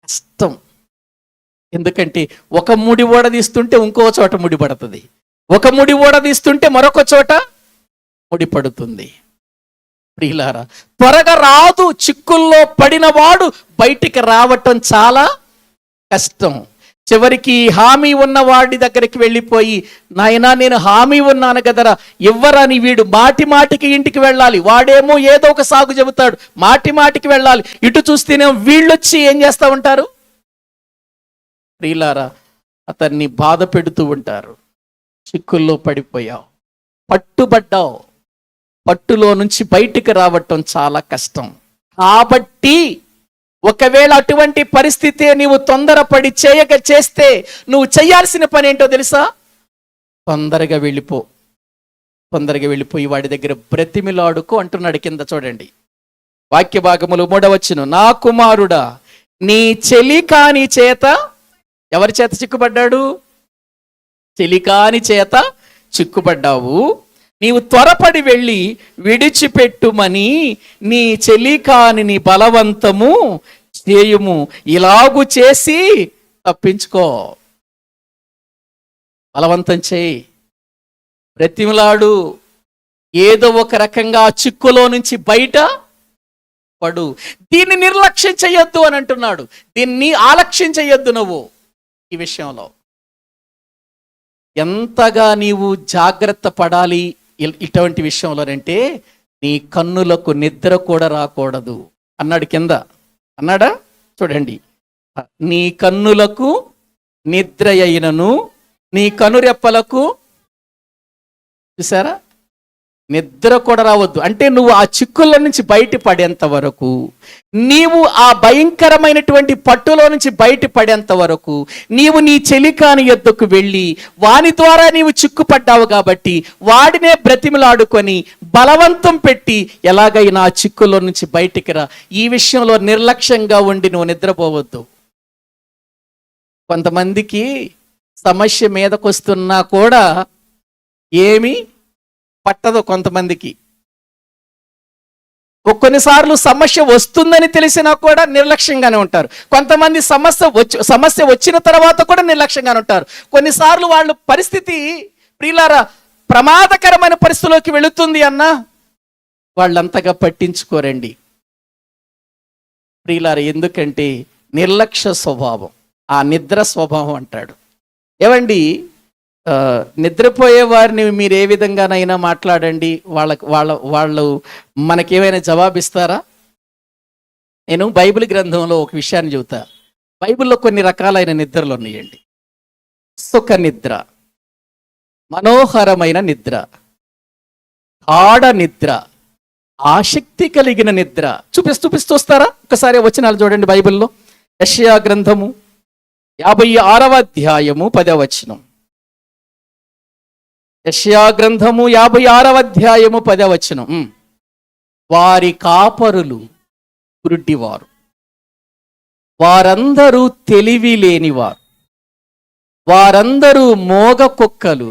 కష్టం. ఎందుకంటే ఒక ముడి ఊడదీస్తుంటే ఇంకో చోట ముడి పడుతుంది, ఒక ముడి ఊడదీస్తుంటే మరొక చోట ముడి పడుతుంది. ప్రియులారా, త్వరగా రాదు. చిక్కుల్లో పడినవాడు బయటికి రావటం చాలా కష్టం. చివరికి హామీ ఉన్న వాడి దగ్గరికి వెళ్ళిపోయి, నాయనా నేను హామీ ఉన్నాను కదరా, ఇవ్వరని వీడు మాటి మాటికి ఇంటికి వెళ్ళాలి. వాడేమో ఏదో ఒక సాగు చెబుతాడు, మాటి మాటికి వెళ్ళాలి. ఇటు చూస్తేనే వీళ్ళొచ్చి ఏం చేస్తూ ఉంటారు? ప్రియులారా, అతన్ని బాధ పెడుతూ ఉంటారు. చిక్కుల్లో పడిపోయావు, పట్టుబడ్డావు, పట్టులో నుంచి బయటికి రావటం చాలా కష్టం. కాబట్టి ఒకవేళ అటువంటి పరిస్థితి నీవు తొందరపడి చేస్తే నువ్వు చేయాల్సిన పని ఏంటో తెలుసా? తొందరగా వెళ్ళిపోయి వాడి దగ్గర బ్రతిమిలాడుకో అంటున్నాడు. కింద చూడండి వాక్య భాగములు 3వ వచనం. నా కుమారుడా, నీ చెలికాని చేత, ఎవరి చేత చిక్కుపడ్డాడు? చెలికాని చేత చిక్కుపడ్డావు. నీవు త్వరపడి వెళ్ళి విడిచిపెట్టుమని నీ చెలికాని బలవంతము చేయుము. ఇలాగు చేసి తప్పించుకో. బలవంతం చేయి, బ్రతిమలాడు, ఏదో ఒక రకంగా చిక్కులో నుంచి బయట పడు. దీన్ని నిర్లక్ష్యం చేయొద్దు అని అంటున్నాడు. దీన్ని ఆలక్ష్యం చేయొద్దు. నువ్వు ఈ విషయంలో ఎంతగా నీవు జాగ్రత్త పడాలి ఇటువంటి విషయంలోనంటే, నీ కన్నులకు నిద్ర కూడా రాకూడదు అన్నాడు. కింద అన్నాడా? చూడండి. నీ కన్నులకు నిద్ర అయినను నీ కనురెప్పలకు, చూసారా, నిద్ర కూడా రావద్దు. అంటే నువ్వు ఆ చిక్కుల నుంచి బయటపడేంత వరకు, నీవు ఆ భయంకరమైనటువంటి పట్టులో నుంచి బయటపడేంత వరకు నీవు నీ చెలికాని యొద్దకు వెళ్ళి వాని ద్వారా నీవు చిక్కుపడ్డావు కాబట్టి వాడినే బ్రతిమలాడుకొని బలవంతం పెట్టి ఎలాగైనా ఆ చిక్కులో నుంచి బయటికి రా. ఈ విషయంలో నిర్లక్ష్యంగా ఉండి నువ్వు నిద్రపోవద్దు. కొంతమందికి సమస్య మీదకొస్తున్నా కూడా ఏమీ పట్టదు. కొంతమందికి కొన్నిసార్లు సమస్య వస్తుందని తెలిసినా కూడా నిర్లక్ష్యంగానే ఉంటారు. కొంతమంది సమస్య వచ్చిన తర్వాత కూడా నిర్లక్ష్యంగానే ఉంటారు. కొన్నిసార్లు వాళ్ళు పరిస్థితి ప్రియులారా ప్రమాదకరమైన పరిస్థితిలోకి వెళుతుంది అన్నా వాళ్ళంతగా పట్టించుకోరండి ప్రియులారా. ఎందుకంటే నిర్లక్ష్య స్వభావం, ఆ నిద్ర స్వభావం అంటాడు. ఏవండి, నిద్రపోయే వారిని మీరు ఏ విధంగానైనా మాట్లాడండి, వాళ్ళు మనకేమైనా జవాబిస్తారా? నేను బైబిల్ గ్రంథంలో ఒక విషయాన్ని చెబుతా. బైబిల్లో కొన్ని రకాలైన నిద్రలు ఉన్నాయండి. సుఖ నిద్ర, మనోహరమైన నిద్ర, గాఢ నిద్ర, ఆసక్తి కలిగిన నిద్ర. చూపిస్తారా ఒకసారి వచనాలు చూడండి బైబిల్లో. యెషయా గ్రంథము 56వ అధ్యాయము 10వ వచనం. యెషయా గ్రంథము 56వ అధ్యాయము 10వ వచనం. వారి కాపరులు గుడ్డివారు, వారందరూ తెలివి లేనివారు, వారందరూ మోగ కుక్కలు,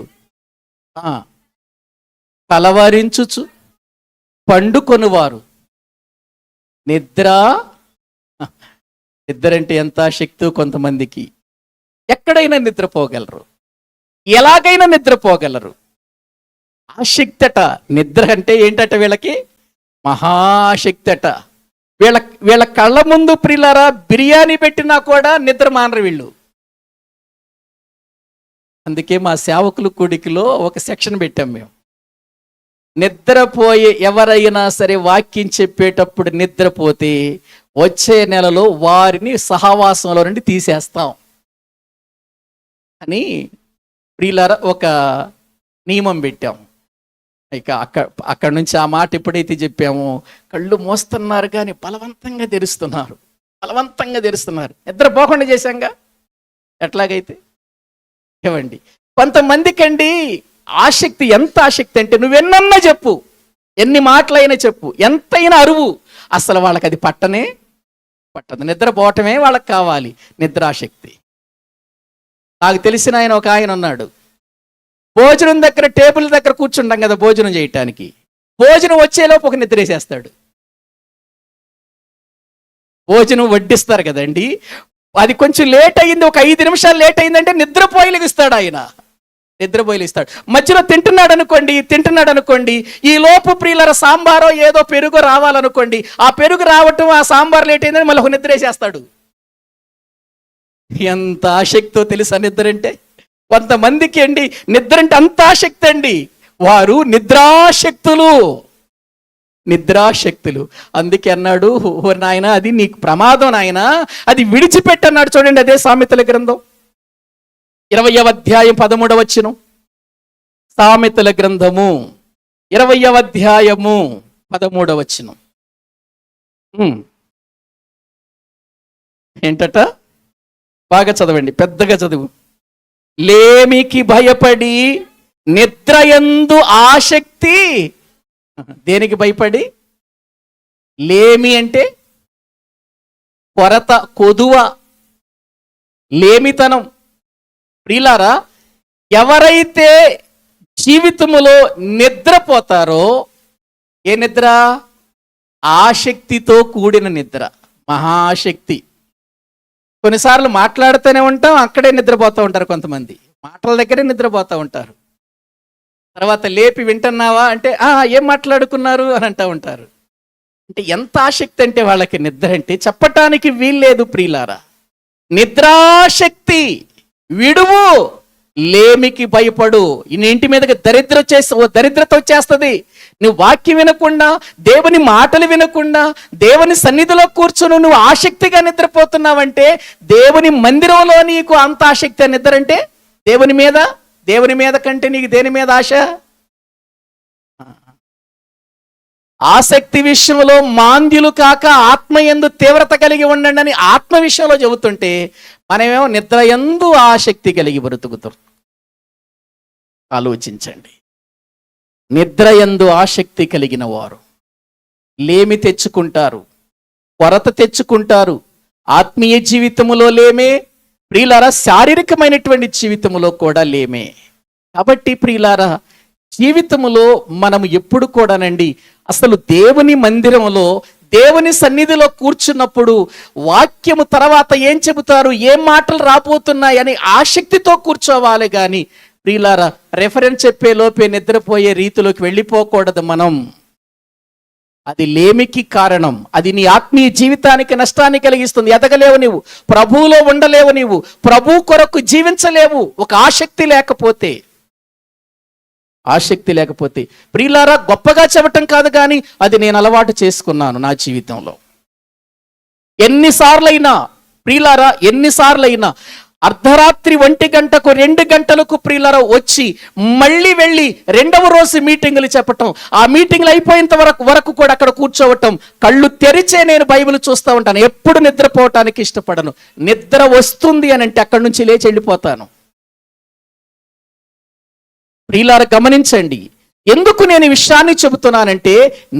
కలవరించుచు పండుకొనువారు. నిద్ర అంటే ఎంత శక్తి కొంతమందికి. ఎక్కడైనా నిద్రపోగలరు, ఎలాగైనా నిద్రపోగలరు. ఆసక్తి అట. నిద్ర అంటే ఏంటట వీళ్ళకి? మహాశక్తి అట. వీళ్ళ కళ్ళ ముందు ప్రియులారా బిర్యానీ పెట్టినా కూడా నిద్ర మానరు వీళ్ళు. అందుకే మా సేవకుల కూడికలో ఒక సెక్షన్ పెట్టాం మేము. నిద్రపోయే ఎవరైనా సరే వాక్యం చెప్పేటప్పుడు నిద్రపోతే వచ్చే నెలలో వారిని సహవాసంలో నుండి తీసేస్తాం అని ప్రియులారా ఒక నియమం పెట్టాం. ఇక అక్కడి నుంచి ఆ మాట ఎప్పుడైతే చెప్పామో కళ్ళు మోస్తున్నారు కానీ బలవంతంగా తెరుస్తున్నారు. నిద్రపోకుండా చేశాంగా. ఎట్లాగైతే ఏమండి, కొంతమందికండి ఆసక్తి, ఎంత ఆసక్తి అంటే నువ్వెన్నన్నా చెప్పు, ఎన్ని మాటలైనా చెప్పు, ఎంతైనా అరువు, అసలు వాళ్ళకి అది పట్టదు. నిద్రపోవటమే వాళ్ళకి కావాలి, నిద్రాశక్తి. నాకు తెలిసిన ఒక ఆయన ఉన్నాడు. భోజనం దగ్గర టేబుల్ దగ్గర కూర్చుంటాం కదా భోజనం చేయటానికి. భోజనం వచ్చేలోపు ఒక నిద్ర వేసేస్తాడు. భోజనం వడ్డిస్తారు కదండి, అది కొంచెం లేట్ అయింది, ఒక 5 నిమిషాలు లేట్ అయిందంటే నిద్రపోయి లెగుస్తాడు ఆయన. మధ్యలో తింటున్నాడు అనుకోండి, ఈ లోపు ప్రియులర సాంబారో ఏదో పెరుగు రావాలనుకోండి, ఆ పెరుగు రావటం, ఆ సాంబార్ లేట్ అయిందని మళ్ళీ ఒక నిద్ర వేసేస్తాడు. ఎంత ఆసక్తో తెలుసా నిద్ర అంటే? కొంతమందికి అండి నిద్ర అంటే అంత ఆసక్తి అండి. వారు నిద్రాశక్తులు. అందుకే అన్నాడు, ఓ నాయన అది నీకు ప్రమాదం నాయన, అది విడిచిపెట్టన్నాడు. చూడండి అదే సామెతల గ్రంథం 20వ అధ్యాయం 13వ వచనం. సామెతల గ్రంథము 20వ అధ్యాయము 13వ వచనం. ఏంటట? బాగా చదవండి, పెద్దగా చదువు. లేమికి భయపడి నిద్రయందు ఆసక్తి. దేనికి భయపడి? లేమి అంటే కొరత, కొదువ, లేమితనం. ప్రియులారా, ఎవరైతే జీవితములో నిద్రపోతారో, ఏ నిద్ర? ఆసక్తితో కూడిన నిద్ర, మహాశక్తి. కొన్నిసార్లు మాట్లాడుతూనే ఉంటాం, అక్కడే నిద్రపోతూ ఉంటారు. కొంతమంది మాటల దగ్గరే నిద్రపోతూ ఉంటారు. తర్వాత లేపి వింటున్నావా అంటే ఏం మాట్లాడుకున్నారు అని అంటూ ఉంటారు. అంటే ఎంత ఆసక్తి అంటే వాళ్ళకి నిద్ర అంటే చెప్పటానికి వీల్లేదు ప్రియులారా. నిద్రాశక్తి విడువు, లేమికి భయపడు. నీ ఇంటి మీదకి దరిద్రత వచ్చేస్తుంది. నువ్వు వాక్యం వినకుండా, దేవుని మాటలు వినకుండా, దేవుని సన్నిధిలో కూర్చొని నువ్వు ఆసక్తిగా నిద్రపోతున్నావంటే, దేవుని మందిరంలో నీకు అంత ఆసక్తి నిద్ర అంటే దేవుని మీద కంటే నీకు దేని మీద ఆశ? ఆసక్తి విషయంలో మాంద్యులు కాక ఆత్మయందు తీవ్రత కలిగి ఉండండి అని ఆత్మ విషయంలో చెబుతుంటే, మనమేమో నిద్రయందు ఆసక్తి కలిగి బ్రతుకుతాం. ఆలోచించండి. నిద్రయందు ఆసక్తి కలిగిన వారు లేమి తెచ్చుకుంటారు, కొరత తెచ్చుకుంటారు. ఆత్మీయ జీవితములో లేమే, ప్రియులారా శారీరకమైనటువంటి జీవితములో కూడా లేమే. కాబట్టి ప్రియులారా, జీవితములో మనం ఎప్పుడు కూడానండి అసలు దేవుని మందిరములో, దేవుని సన్నిధిలో కూర్చున్నప్పుడు వాక్యము తర్వాత ఏం చెబుతారు, ఏం మాటలు రాబోతున్నాయని ఆసక్తితో కూర్చోవాలి. కానీ ప్రియులారా, రెఫరెన్స్ చెప్పే లోపే నిద్రపోయే రీతిలోకి వెళ్ళిపోకూడదు మనం. అది లేమికి కారణం. అది నీ ఆత్మీయ జీవితానికి నష్టాన్ని కలిగిస్తుంది. ఎదగలేవు నీవు, ప్రభువులో ఉండలేవు, నీవు ప్రభు కొరకు జీవించలేవు. ఒక ఆసక్తి లేకపోతే ప్రియులారా, గొప్పగా చెప్పటం కాదు కానీ అది నేను అలవాటు చేసుకున్నాను నా జీవితంలో. ఎన్నిసార్లైనా ప్రియులారా, ఎన్నిసార్లైనా అర్ధరాత్రి 1 గంటకు 2 గంటలకు ప్రియులారా వచ్చి మళ్ళీ వెళ్ళి రెండవ రోజు మీటింగులు చెప్పటం, ఆ మీటింగ్లు అయిపోయేంత వరకు కూడా అక్కడ కూర్చోవటం, కళ్ళు తెరిచే నేను బైబిల్ చూస్తూ ఉంటాను. ఎప్పుడు నిద్రపోవటానికి ఇష్టపడను. నిద్ర వస్తుంది అని అంటే అక్కడి నుంచి లేచి వెళ్ళిపోతాను. ప్రియులారా గమనించండి, ఎందుకు నేను ఈ విషయాన్ని చెబుతున్నానంటే,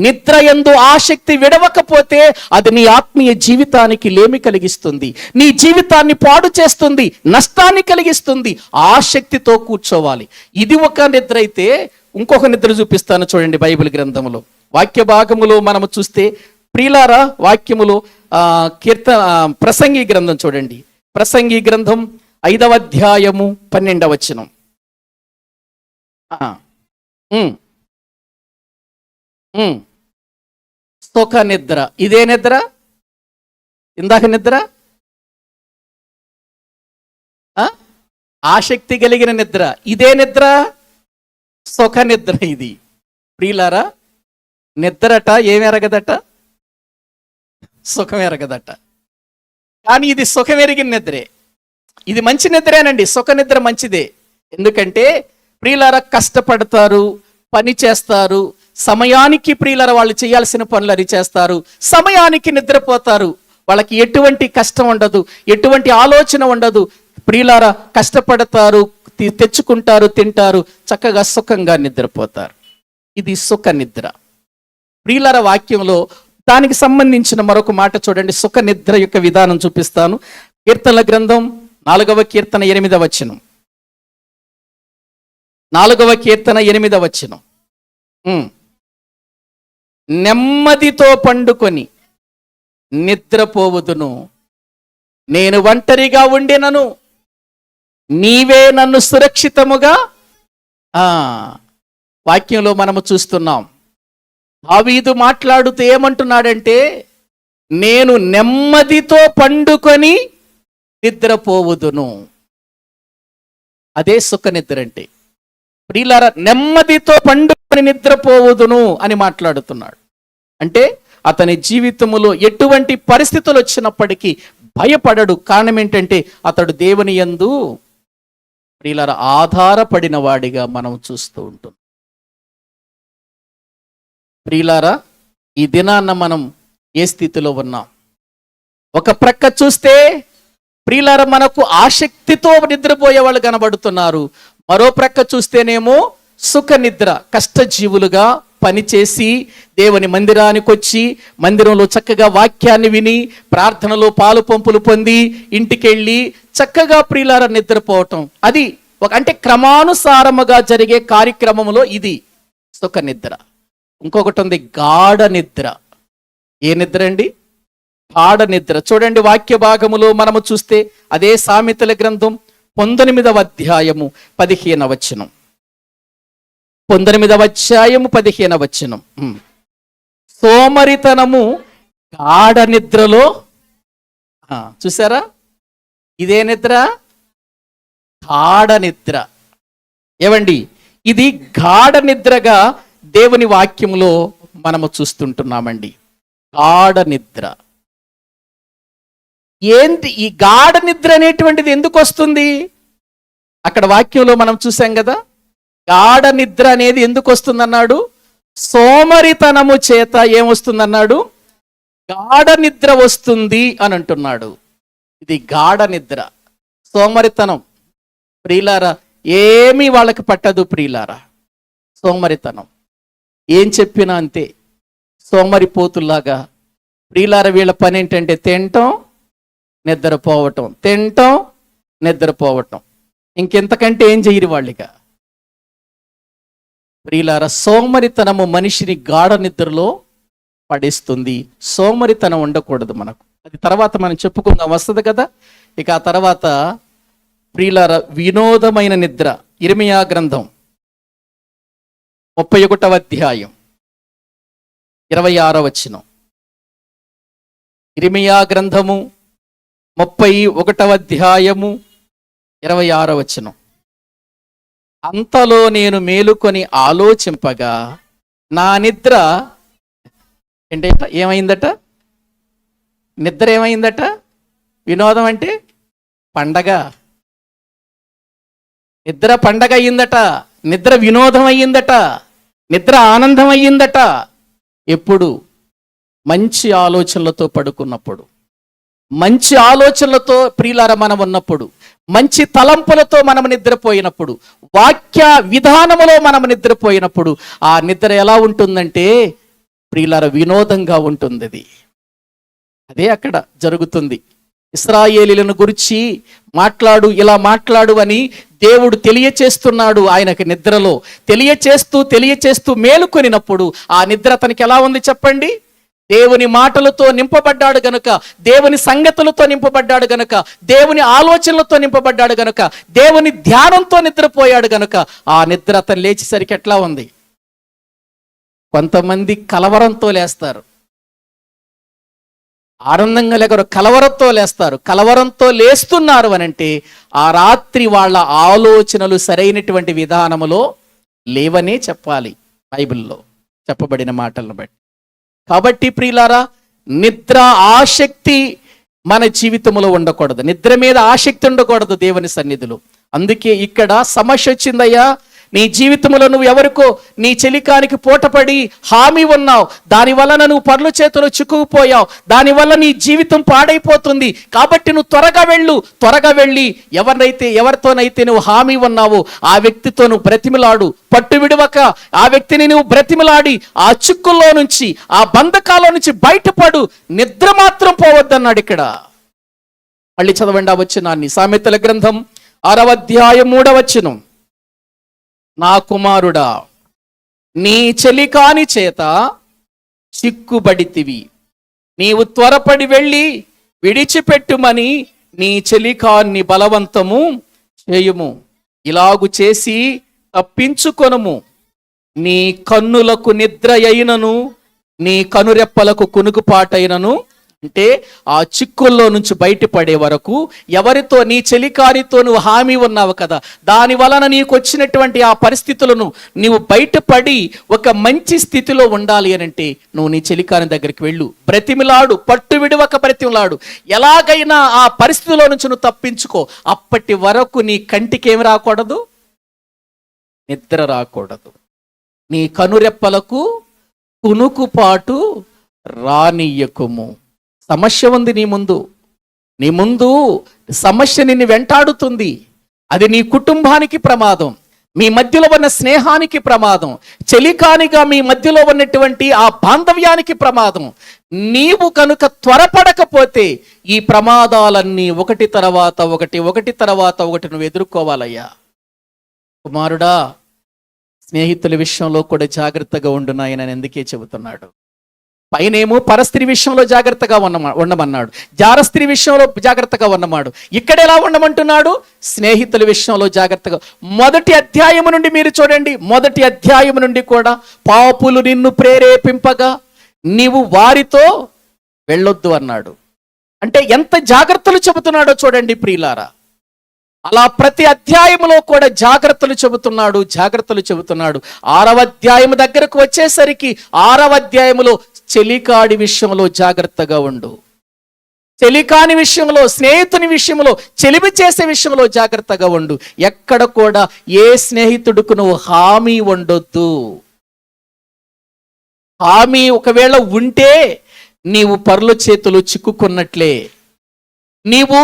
నిద్ర యందు ఆసక్తి విడవకపోతే అది నీ ఆత్మీయ జీవితానికి లేమి కలిగిస్తుంది, నీ జీవితాన్ని పాడు చేస్తుంది, నష్టాన్ని కలిగిస్తుంది. ఆసక్తితో కూర్చోవాలి. ఇది ఒక నిద్ర అయితే, ఇంకొక నిద్ర చూపిస్తాను చూడండి బైబిల్ గ్రంథములో. వాక్య భాగములో మనము చూస్తే ప్రియులారా, వాక్యములో ప్రసంగి గ్రంథం చూడండి. ప్రసంగి గ్రంథం 5వ అధ్యాయము 12వ వచనం. సుఖ నిద్ర. ఇదే నిద్ర, ఇందాక నిద్ర ఆసక్తి కలిగిన నిద్ర, ఇదే నిద్ర సుఖ నిద్ర. ఇది ప్రియులారా, నిద్రట ఏమి ఎరగదట, సుఖం ఎరగదట. కానీ ఇది సుఖం ఎరిగిన నిద్రే. ఇది మంచి నిద్రేనండి, సుఖ నిద్ర మంచిదే. ఎందుకంటే ప్రియులారా కష్టపడతారు, పని చేస్తారు, సమయానికి ప్రియులారా వాళ్ళు చేయాల్సిన పనులు అది చేస్తారు, సమయానికి నిద్రపోతారు. వాళ్ళకి ఎటువంటి కష్టం ఉండదు, ఎటువంటి ఆలోచన ఉండదు. ప్రియులారా కష్టపడతారు, తెచ్చుకుంటారు, తింటారు, చక్కగా సుఖంగా నిద్రపోతారు. ఇది సుఖ నిద్ర. ప్రియులారా వాక్యంలో దానికి సంబంధించిన మరొక మాట చూడండి. సుఖ నిద్ర యొక్క విధానం చూపిస్తాను. కీర్తనల గ్రంథం 4వ కీర్తన 8వ వచనం. 4వ కీర్తన 8వ వచనం. నెమ్మదితో పండుకొని నిద్రపోవుదును, నేను ఒంటరిగా ఉండినను నీవే నన్ను సురక్షితముగా. వాక్యంలో మనము చూస్తున్నాం, దావీదు మాట్లాడుతూ ఏమంటున్నాడంటే, నేను నెమ్మదితో పండుకొని నిద్రపోవుదును. అదే సుఖ నిద్ర అంటే. ప్రియులారా నెమ్మదితో పండుకొని నిద్రపోవుదును అని మాట్లాడుతున్నాడు. అంటే అతని జీవితంలో ఎటువంటి పరిస్థితులు వచ్చినప్పటికీ భయపడడు. కారణం ఏంటంటే అతడు దేవుని యందు ప్రియులారా ఆధారపడిన వాడిగా మనం చూస్తూ ఉంటాం. ప్రియులారా ఈ దినాన్న మనం ఏ స్థితిలో ఉన్నాం? ఒక ప్రక్క చూస్తే ప్రియులారా మనకు ఆసక్తితో నిద్రపోయే వాళ్ళు కనబడుతున్నారు. మరో ప్రక్క చూస్తేనేమో సుఖ నిద్ర, కష్టజీవులుగా పనిచేసి దేవుని మందిరానికి వచ్చి మందిరంలో చక్కగా వాక్యాన్ని విని ప్రార్థనలో పాలు పంపులు పొంది ఇంటికెళ్ళి చక్కగా ప్రియులారా నిద్రపోవటం. అది అంటే క్రమానుసారముగా జరిగే కార్యక్రమంలో ఇది సుఖ నిద్ర. ఇంకొకటి ఉంది గాఢ నిద్ర. ఏ నిద్ర అండి? గాఢ నిద్ర. చూడండి వాక్య భాగములో మనము చూస్తే అదే సామెతల గ్రంథం 19వ అధ్యాయము 15వ వచనం. 19వ అధ్యాయము 15వ వచనం. సోమరితనము గాఢ నిద్రలో. చూసారా? ఇదే నిద్ర, గాఢ నిద్ర. ఏవండి, ఇది గాఢ నిద్రగా దేవుని వాక్యంలో మనము చూస్తుంటున్నామండి. గాఢ నిద్ర. ఏంటి ఈ గాఢ నిద్ర అనేటువంటిది ఎందుకు వస్తుంది? అక్కడ వాక్యంలో మనం చూసాం కదా, గాఢ నిద్ర అనేది ఎందుకు వస్తుందన్నాడు? సోమరితనము చేత ఏమొస్తుందన్నాడు? గాఢ నిద్ర వస్తుంది అని అంటున్నాడు. ఇది గాఢ నిద్ర, సోమరితనం. ప్రియులారా ఏమీ వాళ్ళకి పట్టదు ప్రియులారా. సోమరితనం ఏం చెప్పినా అంతే, సోమరిపోతుల్లాగా. ప్రియులారా వీళ్ళ పని ఏంటంటే తినటం, నిద్రపోవటం, తినటం, నిద్రపోవటం. ఇంకెంతకంటే ఏం చేయరు వాళ్ళిక. ప్రియులారా సోమరితనము మనిషిని గాఢ నిద్రలో పడేస్తుంది. సోమరితనం ఉండకూడదు మనకు. అది తర్వాత మనం చెప్పుకుందాం, వస్తుంది కదా. ఇక ఆ తర్వాత ప్రియులారా వినోదమైన నిద్ర. ఇర్మియా గ్రంథం 31వ అధ్యాయం 26వ వచనం. ఇర్మియా గ్రంథము 31వ అధ్యాయము 26వ వచనం. అంతలో నేను మేలుకొని ఆలోచింపగా నా నిద్ర ఏమైందట? నిద్ర ఏమైందట? వినోదం అంటే పండగ. నిద్ర పండగ అయ్యిందట, నిద్ర వినోదం అయ్యిందట, నిద్ర ఆనందం అయ్యిందట. ఎప్పుడు? మంచి ఆలోచనలతో పడుకున్నప్పుడు, మంచి ఆలోచనలతో ప్రియులారా మనం ఉన్నప్పుడు, మంచి తలంపులతో మనం నిద్రపోయినప్పుడు, వాక్య విధానములో మనం నిద్రపోయినప్పుడు ఆ నిద్ర ఎలా ఉంటుందంటే ప్రియులారా వినోదంగా ఉంటుంది. అదే అక్కడ జరుగుతుంది. ఇశ్రాయేలీయులను గురించి మాట్లాడు, ఇలా మాట్లాడు అని దేవుడు తెలియచేస్తున్నాడు. ఆయనకి నిద్రలో తెలియచేస్తూ మేలుకొనినప్పుడు ఆ నిద్ర అతనికి ఎలా ఉంది చెప్పండి? దేవుని మాటలతో నింపబడ్డాడు గనుక, దేవుని సంగతులతో నింపబడ్డాడు గనుక, దేవుని ఆలోచనలతో నింపబడ్డాడు గనుక, దేవుని ధ్యానంతో నిద్రపోయాడు గనుక ఆ నిద్ర అతను లేచేసరికి ఎట్లా ఉంది? కొంతమంది కలవరంతో లేస్తారు, ఆనందంగా లేకరు, కలవరంతో లేస్తారు. కలవరంతో లేస్తున్నారు అనంటే ఆ రాత్రి వాళ్ళ ఆలోచనలు సరైనటువంటి విధానములో లేవనే చెప్పాలి, బైబిల్లో చెప్పబడిన మాటలను బట్టి. కాబట్టి ప్రియులారా, నిద్ర ఆసక్తి మన జీవితంలో ఉండకూడదు, నిద్ర మీద ఆసక్తి ఉండకూడదు దేవుని సన్నిధిలో. అందుకే ఇక్కడ సమస్య వచ్చిందయ్యా, నీ జీవితంలో నువ్వు ఎవరికో నీ చెలికానికి పూటపడి హామీ ఉన్నావు, దానివల్ల నువ్వు పర్ల చేతిలో చిక్కుకుపోయావు, దానివల్ల నీ జీవితం పాడైపోతుంది. కాబట్టి నువ్వు త్వరగా వెళ్ళి ఎవరితోనైతే నువ్వు హామీ ఉన్నావో ఆ వ్యక్తితో నువ్వు బ్రతిమిలాడు, పట్టు విడవక ఆ వ్యక్తిని నువ్వు బ్రతిమిలాడి ఆ చిక్కుల్లో నుంచి, ఆ బంధకాల నుంచి బయటపడు, నిద్ర మాత్రం పోవద్దన్నాడు ఇక్కడ. మళ్ళీ చదవండి ఆ వచనాన్ని, సామెతల గ్రంథం 6వ అధ్యాయం 3వ వచనం. నా కుమారుడా, నీ చెలికాని చేత చిక్కుబడితివి, నీవు త్వరపడి వెళ్ళి విడిచిపెట్టుమని నీ చెలికాన్ని బలవంతము చేయుము. ఇలాగు చేసి తప్పించుకొనుము. నీ కన్నులకు నిద్ర అయినను, నీ కనురెప్పలకు కునుకుపాటైనను, అంటే ఆ చిక్కుల్లో నుంచి బయటపడే వరకు ఎవరితో, నీ చెలికారితో నువ్వు హామీ ఉన్నావు కదా, దాని వలన నీకు వచ్చినటువంటి ఆ పరిస్థితులను నీవు బయటపడి ఒక మంచి స్థితిలో ఉండాలి అని అంటే నువ్వు నీ చెలికారి దగ్గరికి వెళ్ళు, బ్రతిమిలాడు, పట్టు విడవక బ్రతిమిలాడు. ఎలాగైనా ఆ పరిస్థితిలో నుంచి నువ్వు తప్పించుకో. అప్పటి వరకు నీ కంటికి ఏమి రాకూడదు? నిద్ర రాకూడదు. నీ కనురెప్పలకు కునుకుపాటు రానియ్యకుము. సమస్య ఉంది నీ ముందు సమస్య నిన్ను వెంటాడుతుంది. అది నీ కుటుంబానికి ప్రమాదం, మీ మధ్యలో ఉన్న స్నేహానికి ప్రమాదం, చెలికానిగా మీ మధ్యలో ఉన్నటువంటి ఆ బాంధవ్యానికి ప్రమాదం. నీవు కనుక త్వరపడకపోతే ఈ ప్రమాదాలన్నీ ఒకటి తర్వాత ఒకటి నువ్వు ఎదుర్కోవాలయ్యా. కుమారుడా, స్నేహితుల విషయంలో కూడా జాగ్రత్తగా ఉండు నాయన ఎందుకే చెబుతున్నాడు. పైనేమో పరస్త్రీ విషయంలో జాగ్రత్తగా ఉండమన్నాడు, జారస్త్రీ విషయంలో జాగ్రత్తగా ఉండమాడు. ఇక్కడ ఎలా ఉండమంటున్నాడు? స్నేహితుల విషయంలో జాగ్రత్తగా. మొదటి అధ్యాయము నుండి మీరు చూడండి, మొదటి అధ్యాయము నుండి కూడా పాపులు నిన్ను ప్రేరేపింపగా నీవు వారితో వెళ్ళొద్దు అన్నాడు. అంటే ఎంత జాగ్రత్తలు చెబుతున్నాడో చూడండి ప్రియులారా. అలా ప్రతి అధ్యాయంలో కూడా జాగ్రత్తలు చెబుతున్నాడు. 6వ అధ్యాయం దగ్గరకు వచ్చేసరికి 6వ అధ్యాయములో చెలికాడి విషయంలో జాగ్రత్తగా ఉండు, చెలికాని విషయంలో, స్నేహితుని విషయంలో, చెలిమి చేసే విషయంలో జాగ్రత్తగా ఉండు. ఎక్కడ కూడా ఏ స్నేహితుడికి నువ్వు హామీ ఉండొద్దు. హామీ ఒకవేళ ఉంటే నీవు పరుల చేతులు చిక్కుకున్నట్లే, నీవు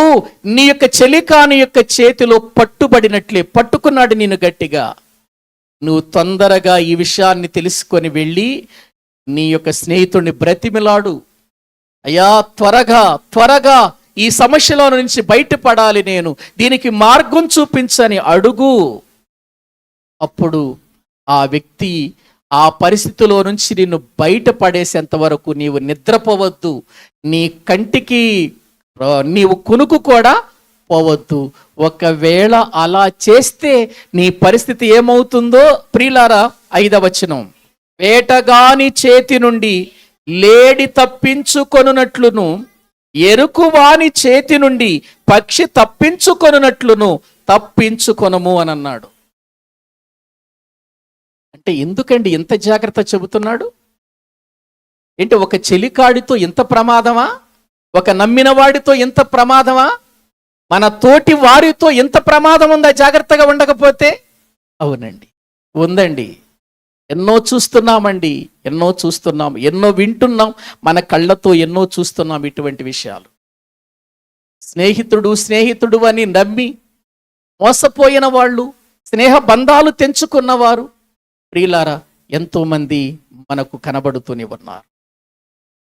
నీ యొక్క చెలికాని యొక్క చేతిలో పట్టుబడినట్లే. పట్టుకున్నాడు నిన్ను గట్టిగా. నువ్వు తొందరగా ఈ విషయాన్ని తెలుసుకొని వెళ్ళి నీ యొక్క స్నేహితుడిని బ్రతిమిలాడు, అయ్యా త్వరగా ఈ సమస్యలో నుంచి బయటపడాలి, నేను దీనికి మార్గం చూపించని అడుగు. అప్పుడు ఆ వ్యక్తి ఆ పరిస్థితిలో నుంచి నిన్ను బయటపడేసేంత వరకు నీవు నిద్రపోవద్దు, నీ కంటికి నీవు కునుకు కూడా పోవద్దు. ఒకవేళ అలా చేస్తే నీ పరిస్థితి ఏమవుతుందో ప్రియులారా, 5వ వచనం. వేటగాని చేతి నుండి లేడి తప్పించుకొనున్నట్లును, ఎరుకువాని చేతి నుండి పక్షి తప్పించుకొనున్నట్లును తప్పించుకొనము అని అన్నాడు. అంటే ఎందుకండి ఇంత జాగ్రత్త చెబుతున్నాడు? ఏంటి ఒక చెలికాడితో ఇంత ప్రమాదమా? ఒక నమ్మిన వాడితో ఎంత ప్రమాదమా? మన తోటి వారితో ఎంత ప్రమాదం ఉందా జాగ్రత్తగా ఉండకపోతే? అవునండి, ఉందండి. ఎన్నో చూస్తున్నామండి, ఎన్నో వింటున్నాం, మన కళ్ళతో ఎన్నో చూస్తున్నాం ఇటువంటి విషయాలు. స్నేహితుడు అని నమ్మి మోసపోయిన వాళ్ళు, స్నేహ బంధాలు తెంచుకున్నవారు ప్రియులారా ఎంతోమంది మనకు కనబడుతూనే ఉన్నారు.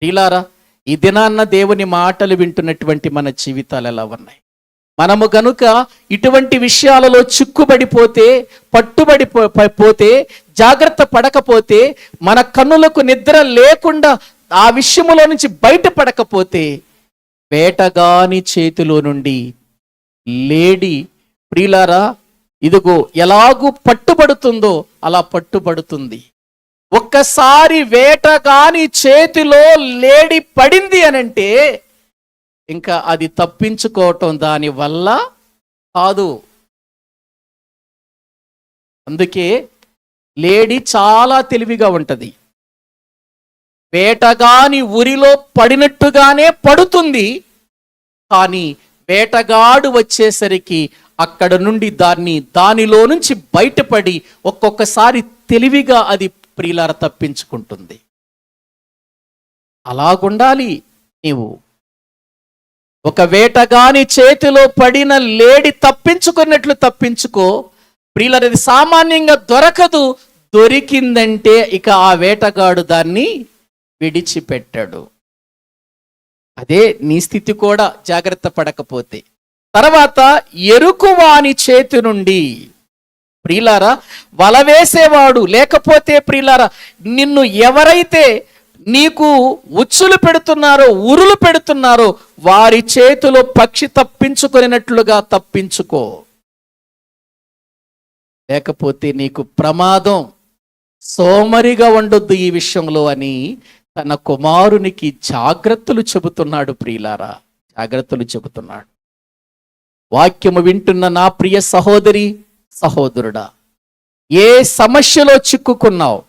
ప్రియులారా, ఈ దినాన్న దేవుని మాటలు వింటున్నటువంటి మన జీవితాలు ఎలా ఉన్నాయి? మనము గనుక ఇటువంటి విషయాలలో చిక్కుబడిపోతే, పట్టుబడిపోతే, జాగ్రత్త పడకపోతే, మన కన్నులకు నిద్ర లేకుండా ఆ విషయములో నుంచి బయటపడకపోతే, వేటగాని చేతిలో నుండి లేడి ప్రియులారా ఇదిగో ఎలాగూ పట్టుబడుతుందో అలా పట్టుబడుతుంది. ఒక్కసారి వేటగాని చేతిలో లేడి పడింది అనంటే ఇంకా అది తప్పించుకోవటం దాని వల్ల కాదు. అందుకే లేడి చాలా తెలివిగా ఉంటది. వేటగాని ఉరిలో పడినట్టుగానే పడుతుంది, కానీ వేటగాడు వచ్చేసరికి అక్కడ నుండి దానిలో నుంచి బయటపడి ఒక్కొక్కసారి తెలివిగా అది ప్రియులార తప్పించుకుంటుంది. అలాగుండాలి నీవు. ఒక వేటగాని చేతిలో పడిన లేడి తప్పించుకున్నట్లు తప్పించుకో ప్రియులార. అది సామాన్యంగా దొరకదు, దొరికిందంటే ఇక ఆ వేటగాడు దాన్ని విడిచిపెట్టాడు. అదే నీ స్థితి కూడా జాగ్రత్త పడకపోతే. తర్వాత ఎరుకువాని చేతి నుండి ప్రియులారా వల వేసేవాడు, లేకపోతే ప్రియులారా నిన్ను ఎవరైతే నీకు ఉచ్చులు పెడుతున్నారో, ఉరులు పెడుతున్నారో వారి చేతిలో పక్షి తప్పించుకునేటట్లుగా తప్పించుకో, లేకపోతే నీకు ప్రమాదం. సోమరిగా ఉండొద్దు ఈ విషయంలో అని తన కుమారునికి జాగ్రత్తలు చెబుతున్నాడు. ప్రియులారా, జాగ్రత్తలు చెబుతున్నాడు. వాక్యము వింటున్న నా ప్రియ సహోదరి సహోదరుడా, ఏ సమస్యలో చిక్కుకున్నావు,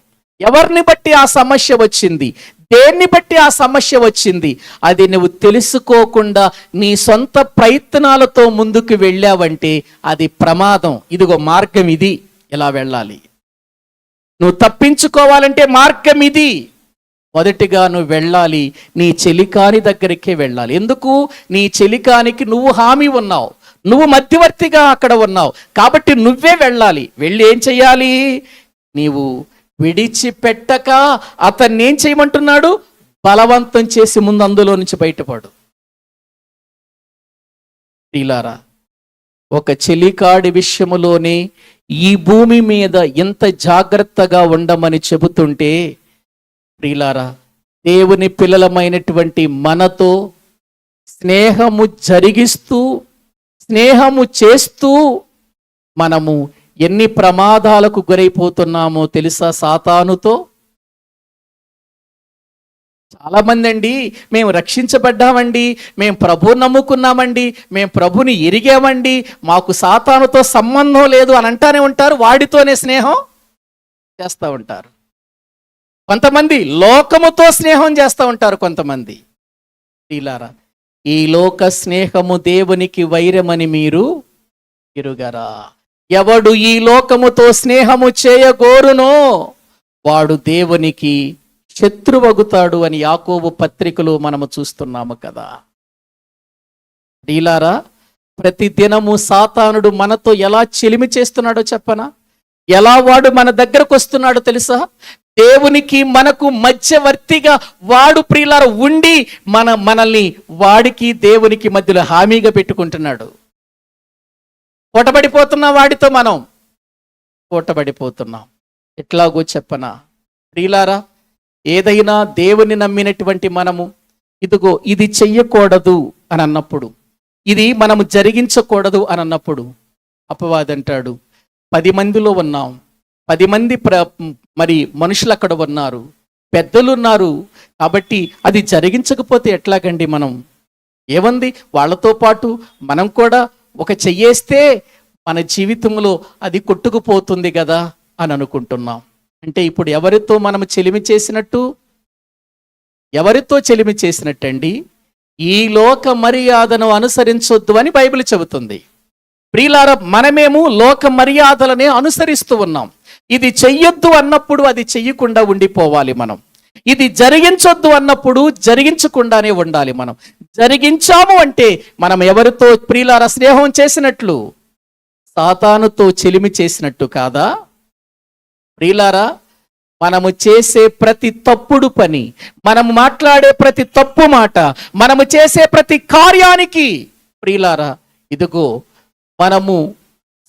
ఎవరిని బట్టి ఆ సమస్య వచ్చింది, దేన్ని బట్టి ఆ సమస్య వచ్చింది, అది నువ్వు తెలుసుకోకుండా నీ సొంత ప్రయత్నాలతో ముందుకు వెళ్ళావంటే అది ప్రమాదం. ఇదిగో మార్గం ఇది, ఇలా వెళ్ళాలి. నువ్వు తప్పించుకోవాలంటే మార్గం ఇది. మొదటిగా నువ్వు వెళ్ళాలి, నీ చెలికాని దగ్గరికే వెళ్ళాలి. ఎందుకు? నీ చెలికానికి నువ్వు హామీ ఉన్నావు, నువ్వు మధ్యవర్తిగా అక్కడ ఉన్నావు, కాబట్టి నువ్వే వెళ్ళాలి. వెళ్ళి ఏం చెయ్యాలి? నీవు విడిచిపెట్టక అతన్ని ఏం చేయమంటున్నాడు? బలవంతం చేసి ముందు అందులో నుంచి బయటపడు. ప్రియులారా, ఒక చెలికాడి విషయములోనే ఈ భూమి మీద ఎంత జాగ్రత్తగా ఉండమని చెబుతుంటే ప్రియులారా, దేవుని పిల్లలమైనటువంటి మనతో స్నేహము జరిగిస్తూ, స్నేహము చేస్తూ మనము ఎన్ని ప్రమాదాలకు గురైపోతున్నామో తెలుసా? సాతానుతో. చాలా మంది అండి, మేము రక్షించబడ్డామండి, మేము ప్రభువుని నమ్ముకున్నామండి, మేము ప్రభుని ఎరిగామండి, మాకు సాతానుతో సంబంధం లేదు అని అంటానే ఉంటారు. వాడితోనే స్నేహం చేస్తూ ఉంటారు. కొంతమంది లోకముతో స్నేహం చేస్తూ ఉంటారు. కొంతమంది ప్రియులారా, ఈ లోక స్నేహము దేవునికి వైరమని మీరు ఎరుగరా? ఎవడు ఈ లోకముతో స్నేహము చేయగోరునో వాడు దేవునికి శత్రువగుతాడు అని యాకోబు పత్రికలో మనము చూస్తున్నాము కదా. ప్రియులారా, ప్రతి దినము సాతానుడు మనతో ఎలా చెలిమి చేస్తున్నాడో చెప్పనా? ఎలా వాడు మన దగ్గరకు వస్తున్నాడో తెలుసా? దేవునికి మనకు మధ్యవర్తిగా వాడు ప్రియులార ఉండి మనల్ని వాడికి దేవునికి మధ్యలో హామీగా పెట్టుకుంటున్నాడు. కోటబడిపోతున్నా వాడితో మనం కోటబడిపోతున్నాం. ఎట్లాగో చెప్పనా ప్రియులారా, ఏదైనా దేవుని నమ్మినటువంటి మనము ఇదిగో ఇది చెయ్యకూడదు అని అన్నప్పుడు, ఇది మనము జరిగించకూడదు అని అన్నప్పుడు అపవాదంటాడు, 10 మందిలో ఉన్నాం, 10 మంది మరి మనుషులు అక్కడ ఉన్నారు, పెద్దలు ఉన్నారు, కాబట్టి అది జరిగించకపోతే ఎట్లాగండి? మనం ఏమంది వాళ్ళతో పాటు మనం కూడా ఒక చెయ్యేస్తే మన జీవితంలో అది కొట్టుకుపోతుంది కదా అని అనుకుంటున్నాం. అంటే ఇప్పుడు ఎవరితో మనం చెలిమి చేసినట్టు? ఎవరితో చెలిమి చేసినట్టండి? ఈ లోక మర్యాదను అనుసరించొద్దు అని బైబిల్ చెబుతుంది. ప్రియులారా, మనమేమో లోక మర్యాదలనే అనుసరిస్తూ ఉన్నాం. ఇది చెయ్యొద్దు అన్నప్పుడు అది చెయ్యకుండా ఉండిపోవాలి మనం. ఇది జరిగించొద్దు అన్నప్పుడు జరిగించకుండానే ఉండాలి మనం. జరిగించాము అంటే మనం ఎవరితో ప్రియులారా స్నేహం చేసినట్లు? సాతానుతో చెలిమి చేసినట్టు కాదా? ప్రియులారా, మనము చేసే ప్రతి తప్పుడు పని, మనము మాట్లాడే ప్రతి తప్పు మాట, మనము చేసే ప్రతి కార్యానికి ప్రియులారా ఇదిగో మనము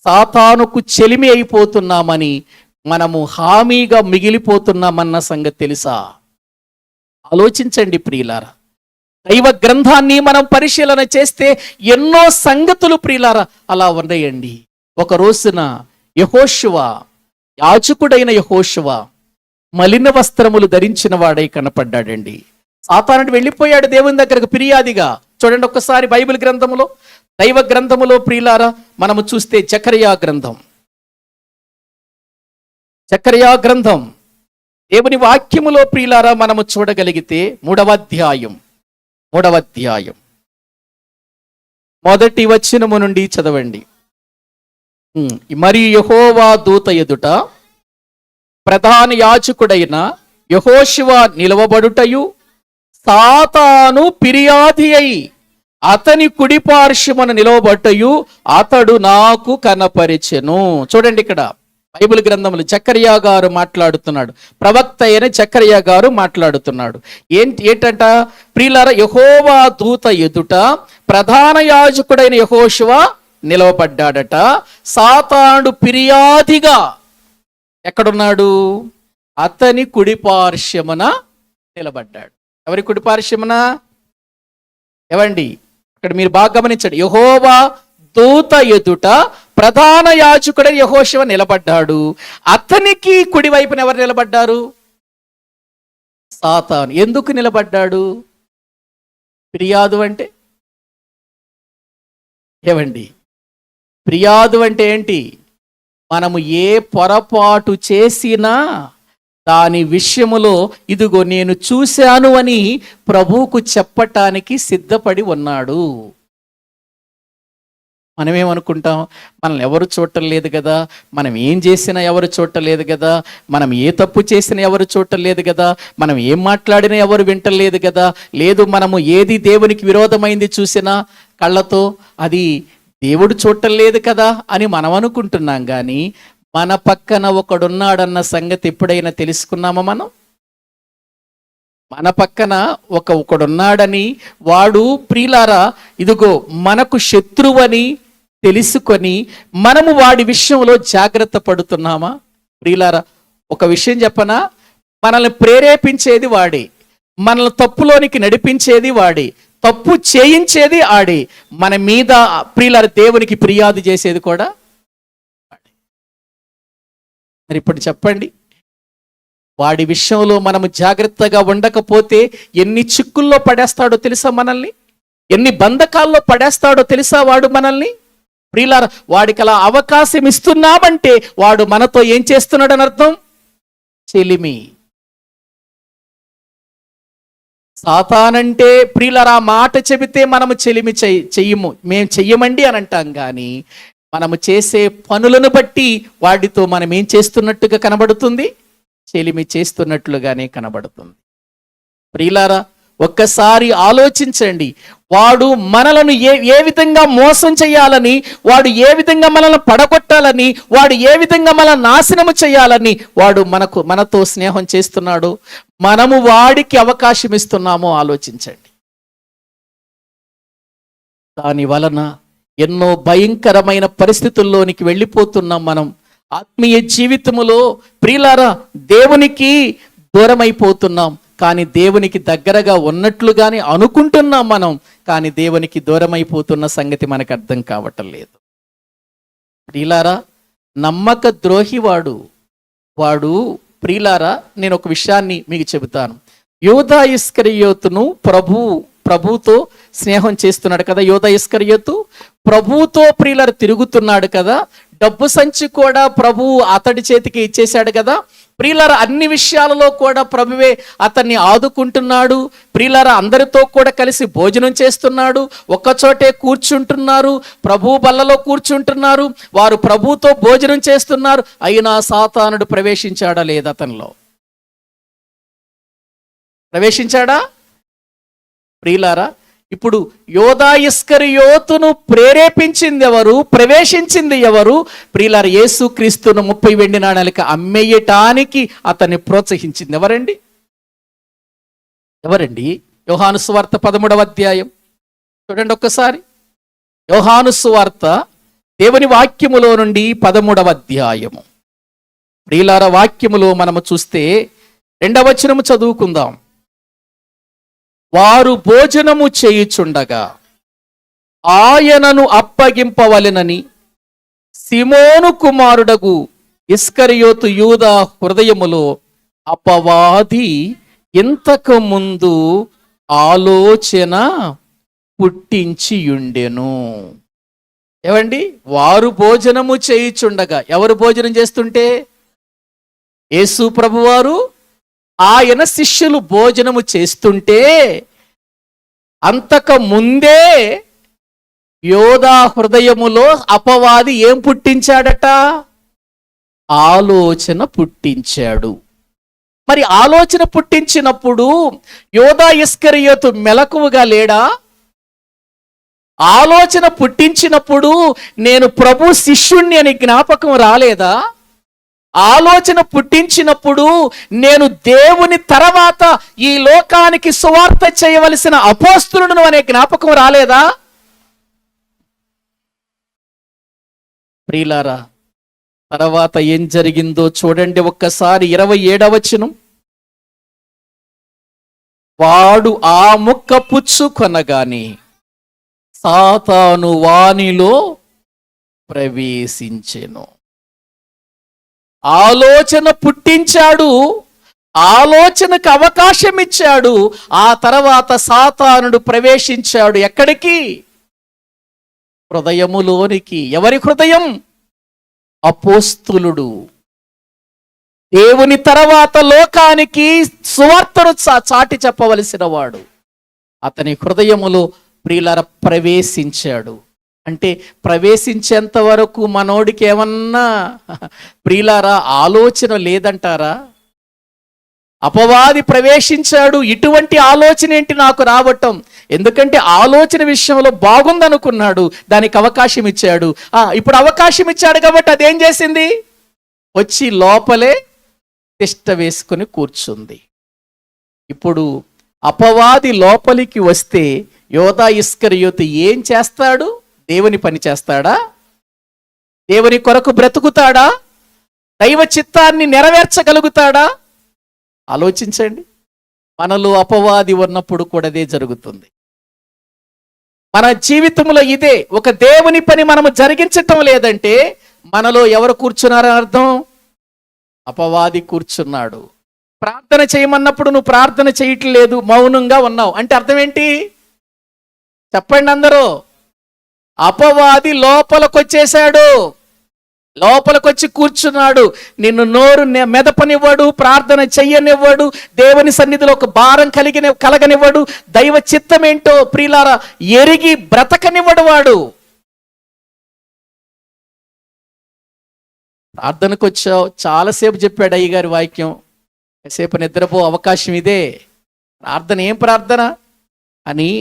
సాతానుకు చెలిమి అయిపోతున్నామని, మనము హామీగా మిగిలిపోతున్నామన్న సంగతి తెలుసా? ఆలోచించండి ప్రియులారా. దైవ గ్రంథాన్ని మనం పరిశీలన చేస్తే ఎన్నో సంగతులు ప్రియులారా అలా ఉన్నాయండి. ఒక రోజున యెహోషువ, యాజకుడైన యెహోషువ మలిన వస్త్రములు ధరించిన వాడై కనపడ్డాడండి. సాతానుడు వెళ్ళిపోయాడు దేవుని దగ్గరకు ఫిర్యాదిగా. చూడండి ఒక్కసారి బైబిల్ గ్రంథములో, దైవ గ్రంథములో ప్రియులారా మనము చూస్తే జకర్యా గ్రంథం దేవుని వాక్యములో ప్రియులారా మనము చూడగలిగితే 3వ అధ్యాయం 1వ వచనము నుండి చదవండి. మరియు యెహోవా దూత ఎదుట ప్రధాన యాజకుడైన యెహోషువ నిలవబడుటయు, సాతాను ఫిర్యాది అయి అతని కుడి పార్శ్వమున నిలవబడుటయు అతడు నాకు కనపరిచెను. చూడండి ఇక్కడ బైబిల్ గ్రంథంలో జకర్యా గారు మాట్లాడుతున్నాడు, ప్రవక్త అయిన జకర్యా గారు మాట్లాడుతున్నాడు. ఏంటంట ప్రియులారా, యెహోవా దూత ఎదుట ప్రధాన యాజకుడైన యెహోషువ నిలవబడ్డాడట. సాతానుడు ఫిర్యాదిగా ఎక్కడున్నాడు? అతని కుడి పార్శ్వమున నిలబడ్డాడు. ఎవరి కుడి పార్శ్వమున? ఏవండి ఇక్కడ మీరు బాగా గమనించండి. యెహోవా దూత ఎదుట ప్రధాన యాజకుడైన యెహోషువ నిలబడ్డాడు. అతనికి కుడి వైపున ఎవరు నిలబడ్డారు? సాతాను. ఎందుకు నిలబడ్డాడు? ఫిర్యాదు అంటే ఏవండి? ఫిర్యాదు అంటే ఏంటి? మనము ఏ పొరపాటు చేసినా దాని విషయములో ఇదిగో నేను చూశాను అని ప్రభువుకు చెప్పటానికి సిద్ధపడి ఉన్నాడు. మనమేమనుకుంటాం, మనల్ని ఎవరు చూడటం లేదు కదా, మనం ఏం చేసినా ఎవరు చూడటం లేదు కదా, మనం ఏ తప్పు చేసినా ఎవరు చూడటం లేదు కదా, మనం ఏం మాట్లాడినా ఎవరు వింటలేదు కదా, లేదు మనము ఏది దేవునికి విరోధమైంది చూసినా కళ్ళతో అది దేవుడు చూడటం లేదు కదా అని మనం అనుకుంటున్నాం. కానీ మన పక్కన ఒకడున్నాడన్న సంగతి ఎప్పుడైనా తెలుసుకున్నామా మనం? మన పక్కన ఒకడున్నాడని, వాడు ప్రియులారా ఇదిగో మనకు శత్రువని తెలుసుకొని మనము వాడి విషయంలో జాగ్రత్త పడుతున్నామా? ప్రియులారా ఒక విషయం చెప్పనా, మనల్ని ప్రేరేపించేది వాడే, మనల్ని తప్పులోనికి నడిపించేది వాడే, తప్పు చేయించేది ఆడే, మన మీద ప్రియులారా దేవునికి ఫిర్యాదు చేసేది కూడా వాడే. మరి ఇప్పుడు చెప్పండి, వాడి విషయంలో మనము జాగ్రత్తగా ఉండకపోతే ఎన్ని చిక్కుల్లో పడేస్తాడో తెలుసా మనల్ని? ఎన్ని బంధకాల్లో పడేస్తాడో తెలుసా వాడు మనల్ని? ప్రియులారా వాడికి అలా అవకాశం ఇస్తున్నామంటే వాడు మనతో ఏం చేస్తున్నాడని అర్థం? చెలిమి. సాతానంటే ప్రియులారా మాట చెబితే మనము చెలిమి చెయ్యము, మేము చెయ్యమండి అని అంటాం. కానీ మనము చేసే పనులను బట్టి వాడితో మనం ఏం చేస్తున్నట్టుగా కనబడుతుంది? చెలిమి చేస్తున్నట్లుగానే కనబడుతుంది. ప్రియులారా ఒక్కసారి ఆలోచించండి, వాడు మనలను ఏ విధంగా మోసం చేయాలని, వాడు ఏ విధంగా మనల్ని పడగొట్టాలని, వాడు ఏ విధంగా మనల్ని నాశనము చేయాలని వాడు మనతో స్నేహం చేస్తున్నాడు. మనము వాడికి అవకాశం ఇస్తున్నామో ఆలోచించండి. దాని వలన ఎన్నో భయంకరమైన పరిస్థితుల్లోనికి వెళ్ళిపోతున్నాం మనం. ఆత్మీయ జీవితములో ప్రియులారా దేవునికి దూరం అయిపోతున్నాం, కానీ దేవునికి దగ్గరగా ఉన్నట్లుగానే అనుకుంటున్నాం మనం, కానీ దేవునికి దూరం అయిపోతున్న సంగతి మనకు అర్థం కావటం లేదు. ప్రియులారా నమ్మక ద్రోహి వాడు ప్రియులారా నేను ఒక విషయాన్ని మీకు చెబుతాను. యూదా ఇస్కరియోతును ప్రభుతో స్నేహం చేస్తున్నాడు కదా. యూదా ఇస్కరియోతు ప్రభుతో ప్రియులారా తిరుగుతున్నాడు కదా. డబ్బు సంచి కూడా ప్రభువు అతడి చేతికి ఇచ్చేశాడు కదా. ప్రియులారా, అన్ని విషయాలలో కూడా ప్రభువే అతన్ని ఆదుకుంటున్నాడు. ప్రియులారా, అందరితో కూడా కలిసి భోజనం చేస్తున్నాడు, ఒక్కచోటే కూర్చుంటున్నారు, ప్రభు బల్లలో కూర్చుంటున్నారు, వారు ప్రభుతో భోజనం చేస్తున్నారు. అయినా సాతానుడు ప్రవేశించాడా లేదా అతనిలో? ప్రవేశించాడా? ప్రియులారా, ఇప్పుడు యోధా ఇస్కరియోతును ప్రేరేపించింది ఎవరు? ప్రవేశించింది ఎవరు? ప్రియులారా, యేసుక్రీస్తును 30 వెండి నాణాలకి అమ్మేయటానికి అతన్ని ప్రోత్సహించింది ఎవరండి? యోహాను సువార్త 13వ అధ్యాయం చూడండి ఒక్కసారి. యోహాను సువార్త దేవుని వాక్యములో నుండి 13వ అధ్యాయము. ప్రియులారా, వాక్యములో మనము చూస్తే 2వ వచనము చదువుకుందాం. వారు భోజనము చేయుచుండగా ఆయనను అప్పగింపవలెనని సిమోను కుమారుడగు ఇస్కరియోతు యూదా హృదయములో అపవాది ఇంతకు ముందు ఆలోచన పుట్టించియుండెను. ఏవండి, వారు భోజనము చేయుచుండగా, ఎవరు భోజనం చేస్తుంటే? యేసు ప్రభువారు ఆయన శిష్యులు భోజనము చేస్తుంటే అంతకు ముందే యోధా హృదయములో అపవాది ఏం పుట్టించాడట? ఆలోచన పుట్టించాడు. మరి ఆలోచన పుట్టించినప్పుడు యోధా ఇస్కరియోతు మెలకువగా లేడా? ఆలోచన పుట్టించినప్పుడు నేను ప్రభు శిష్యుణ్ణి అని జ్ఞాపకం రాలేదా? ఆలోచన పుట్టించినప్పుడు నేను దేవుని తర్వాత ఈ లోకానికి సువార్త చేయవలసిన అపోస్తలుడును అనే జ్ఞాపకం రాలేదా? ప్రియులారా, తర్వాత ఏం జరిగిందో చూడండి ఒక్కసారి. 27వ వచనం. వాడు ఆ ముక్క పుచ్చుకొనగాని సాతాను వానిలో ప్రవేశించెను. ఆలోచన పుట్టించాడు, ఆలోచనకు అవకాశం ఇచ్చాడు. ఆ తర్వాత సాతానుడు ప్రవేశించాడు. ఎక్కడికి? హృదయములోనికి. ఎవరి హృదయం? అపోస్తులుడు. దేవుని తర్వాత లోకానికి సువార్తను చాటి చెప్పవలసిన వాడు అతని హృదయములో ప్రియులారా ప్రవేశించాడు. అంటే ప్రవేశించేంత వరకు మనోడికి ఏమన్నా ప్రియులారా ఆలోచన లేదంటారా? అపవాది ప్రవేశించాడు, ఇటువంటి ఆలోచన ఏంటి నాకు రావటం? ఎందుకంటే ఆలోచన విషయంలో బాగుందనుకున్నాడు, దానికి అవకాశం ఇచ్చాడు. ఇప్పుడు అవకాశం ఇచ్చాడు కాబట్టి అదేం చేసింది? వచ్చి లోపలే తిష్ట వేసుకుని కూర్చుంది. ఇప్పుడు అపవాది లోపలికి వస్తే యోధా ఇస్కరియోతు ఏం చేస్తాడు? దేవుని పని చేస్తాడా? దేవుని కొరకు బ్రతుకుతాడా? దైవ చిత్తాన్ని నెరవేర్చగలుగుతాడా? ఆలోచించండి. మనలో అపవాది ఉన్నప్పుడు కూడా అదే జరుగుతుంది. మన జీవితంలో ఇదే. ఒక దేవుని పని మనము జరిగించటం లేదంటే మనలో ఎవరు కూర్చున్నారని అర్థం? అపవాది కూర్చున్నాడు. ప్రార్థన చేయమన్నప్పుడు నువ్వు ప్రార్థన చేయట్లేదు, మౌనంగా ఉన్నావు అంటే అర్థం ఏంటి? చెప్పండి అందరూ. అపవాది లోపలికొచ్చేశాడు, లోపలికొచ్చి కూర్చున్నాడు. నిన్ను నోరు మెదపనివ్వడు, ప్రార్థన చెయ్యనివ్వడు, దేవుని సన్నిధిలో ఒక భారం కలగనివ్వడు, దైవ చిత్తం ఏంటో ప్రియులారా ఎరిగి బ్రతకనివ్వడు వాడు. ప్రార్థనకు వచ్చావు, చాలాసేపు చెప్పాడు అయ్యగారి వాక్యం, కాసేపు నిద్రపో అవకాశం ఇదే. ప్రార్థన ఏం ప్రార్థన అని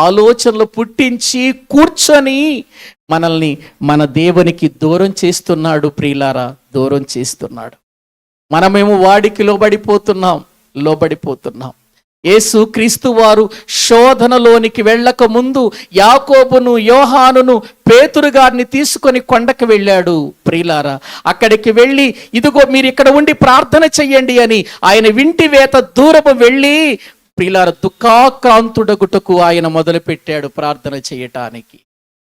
ఆలోచనలు పుట్టించి కూర్చొని మనల్ని మన దేవునికి దూరం చేస్తున్నాడు. ప్రియులారా, దూరం చేస్తున్నాడు. మనమేమో వాడికి లోబడిపోతున్నాం. యేసు క్రీస్తు వారు శోధనలోనికి వెళ్ళక ముందు యాకోబును, యోహానును, పేతురు గారిని తీసుకొని కొండకు వెళ్ళాడు. ప్రియులారా, అక్కడికి వెళ్ళి ఇదిగో మీరు ఇక్కడ ఉండి ప్రార్థన చెయ్యండి అని ఆయన వింటి వేత దూరము వెళ్ళి ప్రియులారా దుఃఖాక్రాంతుడగుటకు ఆయన మొదలుపెట్టాడు ప్రార్థన చేయటానికి.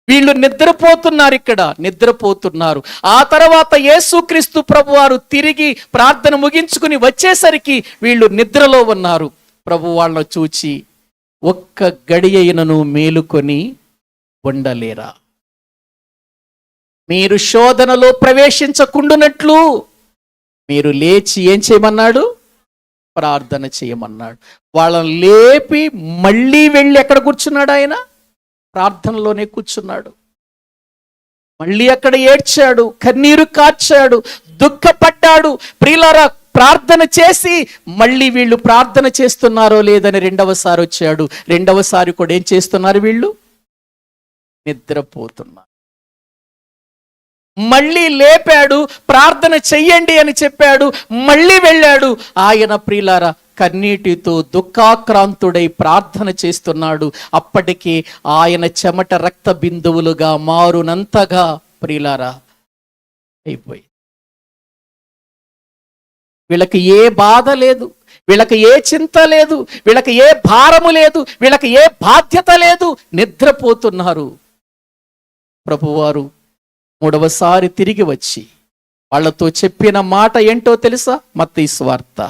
వీళ్ళు నిద్రపోతున్నారు. ఆ తర్వాత యేసుక్రీస్తు ప్రభువారు తిరిగి ప్రార్థన ముగించుకుని వచ్చేసరికి వీళ్ళు నిద్రలో ఉన్నారు. ప్రభు వాళ్ళను చూచి ఒక్క గడియైనను మేలుకొని ఉండలేరా? మీరు శోధనలో ప్రవేశించకుండునట్లు మీరు లేచి ఏం చేయమన్నాడు? ప్రార్థన చేయమన్నాడు. వాళ్ళని లేపి మళ్ళీ వెళ్ళి ఎక్కడ కూర్చున్నాడు? ఆయన ప్రార్థనలోనే కూర్చున్నాడు. మళ్ళీ అక్కడ ఏడ్చాడు, కన్నీరు కార్చాడు, దుఃఖపడ్డాడు. ప్రియులారా, ప్రార్థన చేసి మళ్ళీ వీళ్ళు ప్రార్థన చేస్తున్నారో లేదని రెండవసారి వచ్చాడు. రెండవసారి కూడా ఏం చేస్తున్నారు? వీళ్ళు నిద్రపోతున్నారు. మళ్ళీ లేపాడు, ప్రార్థన చెయ్యండి అని చెప్పాడు. మళ్ళీ వెళ్ళాడు. ఆయన ప్రియులారా కన్నీటితో దుఃఖాక్రాంతుడై ప్రార్థన చేస్తున్నాడు. అప్పటికే ఆయన చెమట రక్త బిందువులుగా మారునంతగా ప్రియులారా అయిపోయి. వీళ్ళకి ఏ బాధ లేదు, వీళ్ళకి ఏ చింత లేదు, వీళ్ళకి ఏ భారము లేదు, వీళ్ళకి ఏ బాధ్యత లేదు, నిద్రపోతున్నారు. ప్రభువారు మూడవసారి తిరిగి వచ్చి వాళ్ళతో చెప్పిన మాట ఏంటో తెలుసా? మత్తయి సువార్త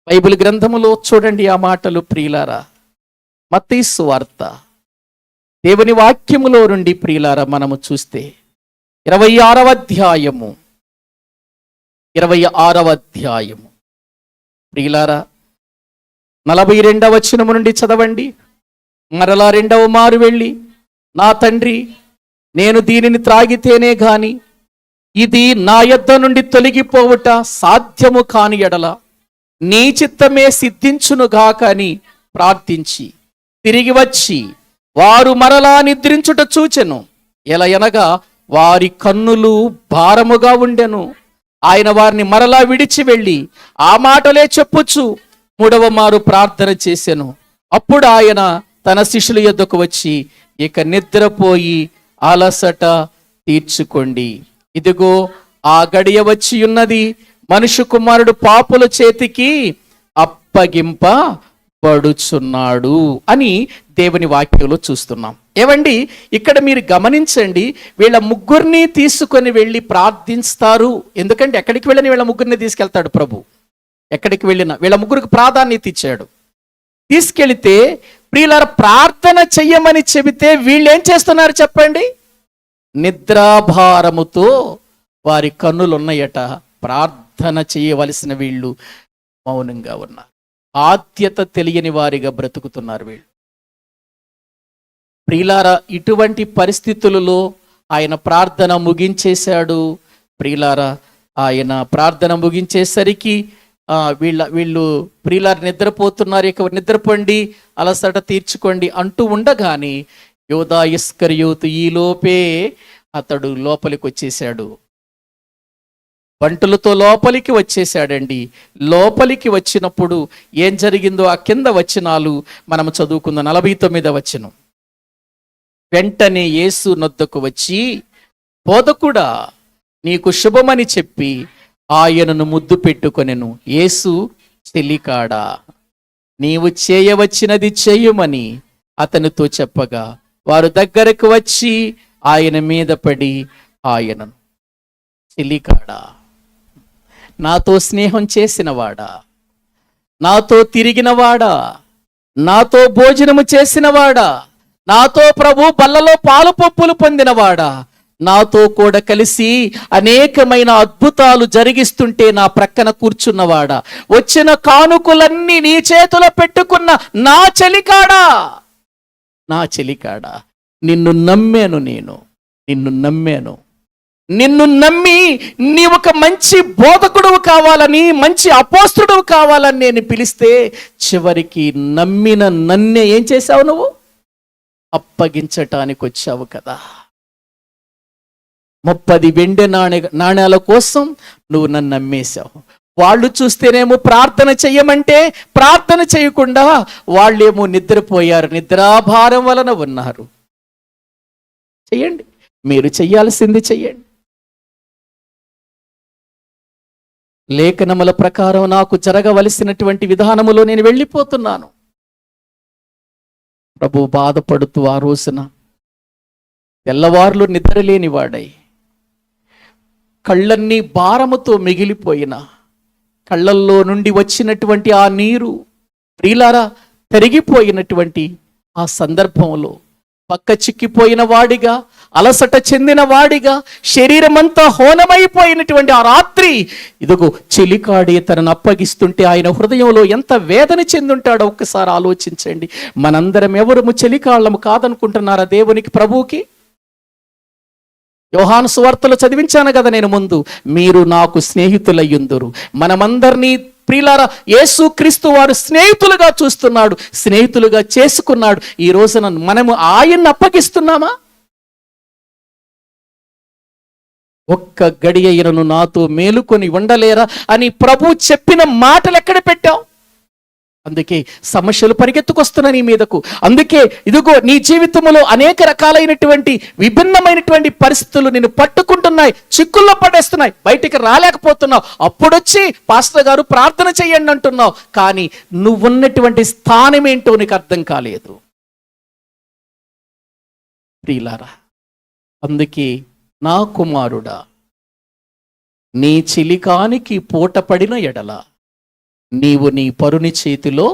బైబిల్ గ్రంథములో చూడండి ఆ మాటలు ప్రియులారా. మత్తయి సువార్త దేవుని వాక్యములో నుండి ప్రియులారా మనము చూస్తే 26వ అధ్యాయము ప్రియులారా 42వ వచనము నుండి చదవండి. మరలా రెండవ మారు వెళ్ళి, నా తండ్రి, నేను దీనిని త్రాగితేనే గాని ఇది నా యొద్ద నుండి తొలగిపోవుట సాధ్యము కాని ఎడల నీ చిత్తమే సిద్ధించునుగాక అని ప్రార్థించి తిరిగి వచ్చి వారు మరలా నిద్రించుట చూచెను. ఎలయనగా వారి కన్నులు భారముగా ఉండెను. ఆయన వారిని మరలా విడిచి వెళ్ళి ఆ మాటలే చెప్పుచు మూడవ మారు ప్రార్థన చేసెను. అప్పుడు ఆయన తన శిష్యుల యొద్దకు వచ్చి, ఇక నిద్రపోయి అలసట తీర్చుకోండి. ఇదిగో ఆ గడియ వచ్చి ఉన్నది, మనుష్య కుమారుడు పాపుల చేతికి అప్పగింపబడుచున్నాడు అని దేవుని వాక్యంలో చూస్తున్నాం. ఏవండి, ఇక్కడ మీరు గమనించండి, వీళ్ళ ముగ్గురిని తీసుకొని వెళ్ళి ప్రార్థిస్తారు. ఎందుకంటే ఎక్కడికి వెళ్ళని వీళ్ళ ముగ్గురిని తీసుకెళ్తాడు ప్రభు. ఎక్కడికి వెళ్ళినా వీళ్ళ ముగ్గురికి ప్రాధాన్యత ఇచ్చాడు. తీసుకెళితే ప్రియులారా ప్రార్థన చెయ్యమని చెబితే వీళ్ళు ఏం చేస్తున్నారు చెప్పండి? నిద్రాభారముతో వారి కన్నులు ఉన్నాయట. ప్రార్థన చేయవలసిన వీళ్ళు మౌనంగా ఉన్నారు. బాధ్యత తెలియని వారిగా బ్రతుకుతున్నారు వీళ్ళు. ప్రియులారా, ఇటువంటి పరిస్థితులలో ఆయన ప్రార్థన ముగించేశాడు. ప్రియులారా, ఆయన ప్రార్థన ముగించేసరికి వీళ్ళు ప్రియులారు నిద్రపోతున్నారు, ఇక నిద్రపోండి, అలసట తీర్చుకోండి అంటూ ఉండగాని యోధా ఇస్కరియోతు ఈలోపే అతడు లోపలికి వచ్చేశాడు. బంటులతో లోపలికి వచ్చేసాడండి. లోపలికి వచ్చినప్పుడు ఏం జరిగిందో ఆ కింద వచనాలు మనం చదువుకుందాం. 49వ వచనం. వెంటనే యేసు నొద్దకు వచ్చి, బోధకుడా, నీకు శుభమని చెప్పి ఆయనను ముద్దు పెట్టుకొనెను. యేసు, చెలికాడా, నీవు చేయవచ్చినది చేయుమని అతనితో చెప్పగా వారు దగ్గరకు వచ్చి ఆయన మీద పడి ఆయనను, చెలికాడా, నాతో స్నేహం చేసినవాడా, నాతో తిరిగినవాడా, నాతో భోజనము చేసినవాడా, నాతో ప్రభు బల్లలో పాలు పప్పులు పొందినవాడా, నాతో కూడా కలిసి అనేకమైన అద్భుతాలు జరిగిస్తుంటే నా ప్రక్కన కూర్చున్నవాడా, వచ్చిన కానుకలన్నీ నీ చేతిలో పెట్టుకున్న నా చెలికాడా, నా చెలికాడా, నిన్ను నమ్మాను, నిన్ను నమ్మి నీ ఒక మంచి బోధకుడు కావాలని, మంచి అపోస్తుడు కావాలని నేను పిలిస్తే చివరికి నమ్మిన నన్నే ఏం చేశావు? నువ్వు అప్పగించటానికి వచ్చావు కదా. 30 వెండి నాణ్యాల కోసం నువ్వు నన్ను నమ్మేశావు. వాళ్ళు చూస్తేనేమో ప్రార్థన చెయ్యమంటే ప్రార్థన చేయకుండా వాళ్ళేమో నిద్రపోయారు, నిద్రాభారం వలన ఉన్నారు. చెయ్యండి, మీరు చెయ్యాల్సింది చెయ్యండి. లేఖనముల ప్రకారం నాకు జరగవలసినటువంటి విధానములో నేను వెళ్ళిపోతున్నాను. ప్రభు బాధపడుతూ ఆ రోజున తెల్లవార్లు నిద్రలేని వాడై, కళ్ళన్నీ భారముతో మిగిలిపోయిన, కళ్ళల్లో నుండి వచ్చినటువంటి ఆ నీరు ప్రియులారా తరిగిపోయినటువంటి ఆ సందర్భంలో పక్క చిక్కిపోయిన వాడిగా, అలసట చెందిన వాడిగా, శరీరమంతా హోనమైపోయినటువంటి ఆ రాత్రి ఇదిగో చెలికాడి తనను అప్పగిస్తుంటే ఆయన హృదయంలో ఎంత వేదన చెందుంటాడో ఒక్కసారి ఆలోచించండి. మనందరం ఎవరము చెలికాళ్ళము కాదనుకుంటున్నారా దేవునికి, ప్రభువుకి? యోహాను సువార్తలో చదివించాను కదా నేను ముందు, మీరు నాకు స్నేహితులయ్యుందురు. మనమందరినీ ప్రియులారా యేసు క్రీస్తు వారు స్నేహితులుగా చూస్తున్నాడు, స్నేహితులుగా చేసుకున్నాడు. ఈ రోజున మనము ఆయన్ని అప్పగిస్తున్నామా? ఒక్క గడియను నాతో మేలుకొని ఉండలేరా అని ప్రభు చెప్పిన మాటలు ఎక్కడ పెట్టావు? అందుకే సమస్యలు పరిగెత్తుకొస్తున్నాయి నీ మీదకు. అందుకే ఇదిగో నీ జీవితంలో అనేక రకాలైనటువంటి విభిన్నమైనటువంటి పరిస్థితులు నిన్ను పట్టుకుంటున్నాయి, చిక్కుల్లో పడేస్తున్నాయి, బయటికి రాలేకపోతున్నావు. అప్పుడొచ్చి పాస్టర్ గారు ప్రార్థన చెయ్యండి అంటున్నావు, కానీ నువ్వున్నటువంటి స్థానం ఏంటో నీకు అర్థం కాలేదు. ప్రియులారా, అందుకే నా కుమారుడా, నీ చిలికానికి పూటపడిన ఎడల నీవు నీ పరుని చేతిలో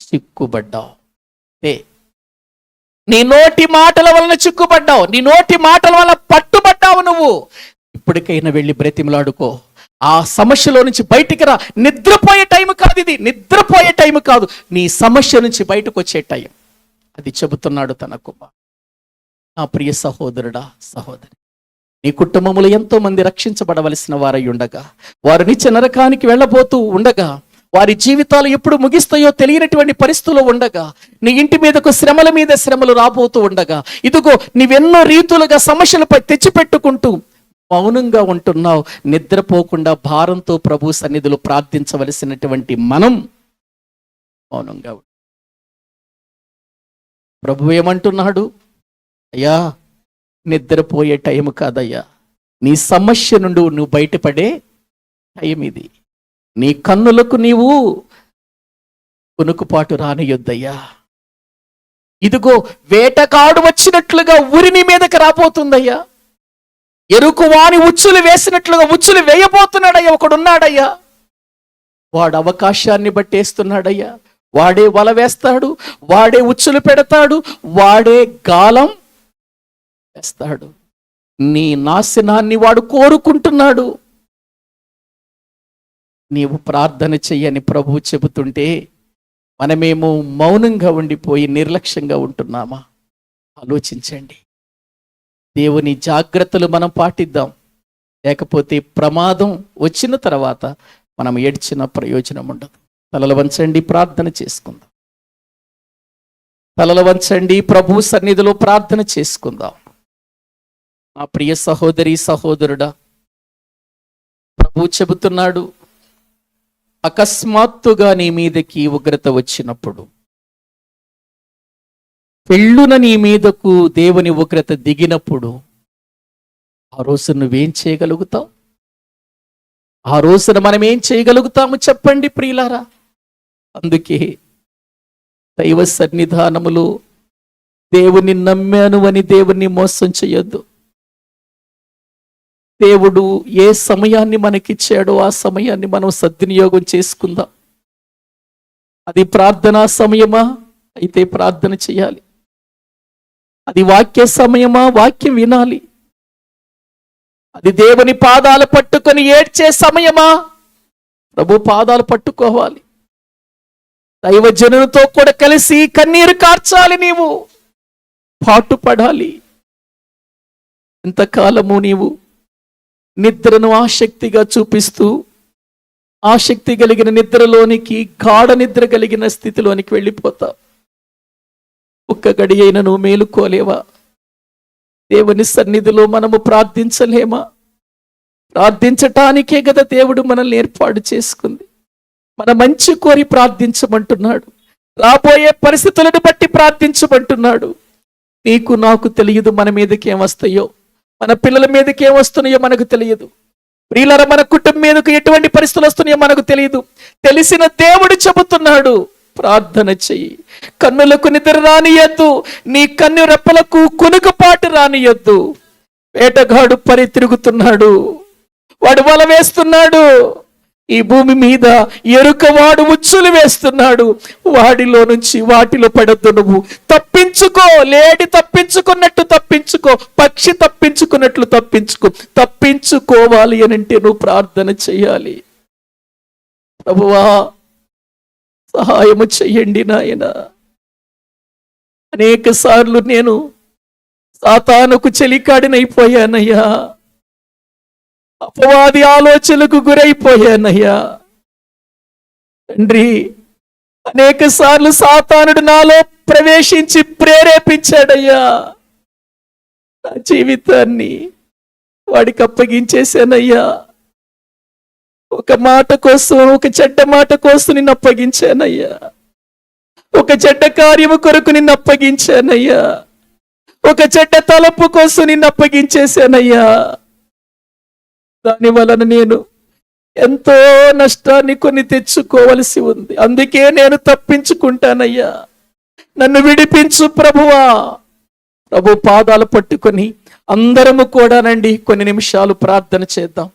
చిక్కుబడ్డావు. నీ నోటి మాటల వలన చిక్కుబడ్డావు, నీ నోటి మాటల వలన పట్టుబడ్డావు. నువ్వు ఇప్పటికైనా వెళ్ళి బ్రతిమలాడుకో, ఆ సమస్యలో నుంచి బయటికి రా. నిద్రపోయే టైం కాదు ఇది, నిద్రపోయే టైం కాదు, నీ సమస్య నుంచి బయటకు వచ్చే టైం. అది చెబుతున్నాడు తన కుమారుడు. నా ప్రియ సహోదరుడా, సహోదరి, నీ కుటుంబంలో ఎంతో మంది రక్షించబడవలసిన వారై ఉండగా, వారు నిత్య నరకానికి వెళ్ళబోతూ ఉండగా, వారి జీవితాలు ఎప్పుడు ముగిస్తాయో తెలియనటువంటి పరిస్థితుల్లో ఉండగా, నీ ఇంటి మీదకు శ్రమల మీద శ్రమలు రాబోతూ ఉండగా, ఇదిగో నీవెన్నో రీతులుగా సమస్యలపై తెచ్చిపెట్టుకుంటూ మౌనంగా ఉంటున్నావు. నిద్రపోకుండా భారంతో ప్రభు సన్నిధిలో ప్రార్థించవలసినటువంటి మనం మౌనంగా ప్రభు ఏమంటున్నాడు? అయ్యా, నిద్రపోయే టైం కాదయ్యా, నీ సమస్య నుండి నువ్వు బయటపడే టైం ఇది. నీ కన్నులకు నీవు కునుకుపాటు రానియొద్దయ్యా. ఇదిగో వేటకాడు వచ్చినట్లుగా ఉరిని మీదకి రాబోతుందయ్యా. ఎరుకువాని ఉచ్చులు వేసినట్లుగా ఉచ్చులు వేయబోతున్నాడయ్యా. ఒకడున్నాడయ్యా, వాడు అవకాశాన్ని బట్టేస్తున్నాడయ్యా. వాడే వల వేస్తాడు, వాడే ఉచ్చులు పెడతాడు, వాడే గాలం వేస్తాడు. నీ నాశనాన్ని వాడు కోరుకుంటున్నాడు. నీవు ప్రార్థన చెయ్యని ప్రభువు చెబుతుంటే మనమేమో మౌనంగా ఉండిపోయి నిర్లక్ష్యంగా ఉంటున్నామా? ఆలోచించండి. దేవుని జాగ్రత్తలు మనం పాటిద్దాం, లేకపోతే ప్రమాదం వచ్చిన తర్వాత మనం ఏడ్చిన ప్రయోజనం ఉండదు. తలలు వంచండి, ప్రార్థన చేసుకుందాం. తలలు వంచండి, ప్రభు సన్నిధిలో ప్రార్థన చేసుకుందాం. నా ప్రియ సహోదరి, సహోదరుడా, ప్రభు చెబుతున్నాడు, అకస్మాత్తుగా నీ మీదకి ఉగ్రత వచ్చినప్పుడు, పెళ్ళున నీ మీదకు దేవుని ఉగ్రత దిగినప్పుడు, ఆ రోజు నువ్వేం చేయగలుగుతావు? ఆ రోజున మనం ఏం చేయగలుగుతాము చెప్పండి ప్రియులారా? అందుకే దైవ సన్నిధానములో దేవుని నమ్మాను అని దేవుణ్ణి మోసం చేయొద్దు. దేవుడు ఏ సమయాన్ని మనకిచ్చాడో ఆ సమయాన్ని మనం సద్వినియోగం చేసుకుందాం. అది ప్రార్థనా సమయమా? అయితే ప్రార్థన చేయాలి. అది వాక్య సమయమా? వాక్యం వినాలి. అది దేవుని పాదాలు పట్టుకొని ఏడ్చే సమయమా? ప్రభు పాదాలు పట్టుకోవాలి. దైవజనులతో కూడా కలిసి కన్నీరు కార్చాలి. నీవు పాటుపడాలి. ఎంతకాలము నీవు నిద్రను ఆసక్తిగా చూపిస్తూ ఆసక్తి కలిగిన నిద్రలోనికి, గాఢ నిద్ర కలిగిన స్థితిలోనికి వెళ్ళిపోతావు. ఒక్క గడి అయినా నువ్వు మేలుకోలేవా? దేవుని సన్నిధిలో మనము ప్రార్థించలేమా? ప్రార్థించటానికే కదా దేవుడు మనల్ని ఏర్పాటు చేసుకుంది. మన మంచి కోరి ప్రార్థించమంటున్నాడు. రాబోయే పరిస్థితులను బట్టి ప్రార్థించమంటున్నాడు. నీకు నాకు తెలియదు మన మీదకి ఏమొస్తాయో, మన పిల్లల మీదకి ఏమొస్తున్నాయో మనకు తెలియదు. ప్రియులారా, మన కుటుంబం మీదకు ఎటువంటి పరిస్థితులు వస్తున్నాయో మనకు తెలియదు. తెలిసిన దేవుడు చెబుతున్నాడు, ప్రార్థన చెయ్యి. కన్నులకు నిద్ర రానియద్దు, నీ కన్ను రెప్పలకు కునుకుపాటు రానియద్దు. వేటగాడు పరి తిరుగుతున్నాడు, వాడు వల వేస్తున్నాడు. ఈ భూమి మీద ఎరుకవాడు ఉచ్చులు వేస్తున్నాడు. వాడిలో నుంచి వాటిలో పడద్దు. నువ్వు తప్పించుకో. లేడి తప్పించుకున్నట్టు తప్పించుకో. పక్షి తప్పించుకున్నట్లు తప్పించుకో. తప్పించుకోవాలి అని అంటే నువ్వు ప్రార్థన చేయాలి. ప్రభువా సహాయము చెయ్యండి నాయన. అనేక సార్లు నేను సాతానుకు చెలికాడినైపోయానయ్యా. అపవాది ఆలోచనలకు గురైపోయానయ్యా. తండ్రి, అనేక సార్లు సాతానుడు నాలో ప్రవేశించి ప్రేరేపించాడయ్యా. నా జీవితాన్ని వాడికి అప్పగించేశానయ్యా. ఒక మాట కోసం, ఒక చెడ్డ మాట కోసం నిన్ను అప్పగించానయ్యా. ఒక చెడ్డ కార్యము కొరకు నిన్ను అప్పగించానయ్యా. ఒక చెడ్డ తలపు కోసం నిన్ను అప్పగించేశానయ్యా. దాని వలన నేను ఎంతో నష్టాన్ని కొని తెచ్చుకోవలసి ఉంది. అందుకే నేను తప్పించుకుంటానయ్యా. నన్ను విడిపించు ప్రభువా. ప్రభు పాదాలు పట్టుకొని అందరము కూడానండి కొన్ని నిమిషాలు ప్రార్థన చేద్దాం.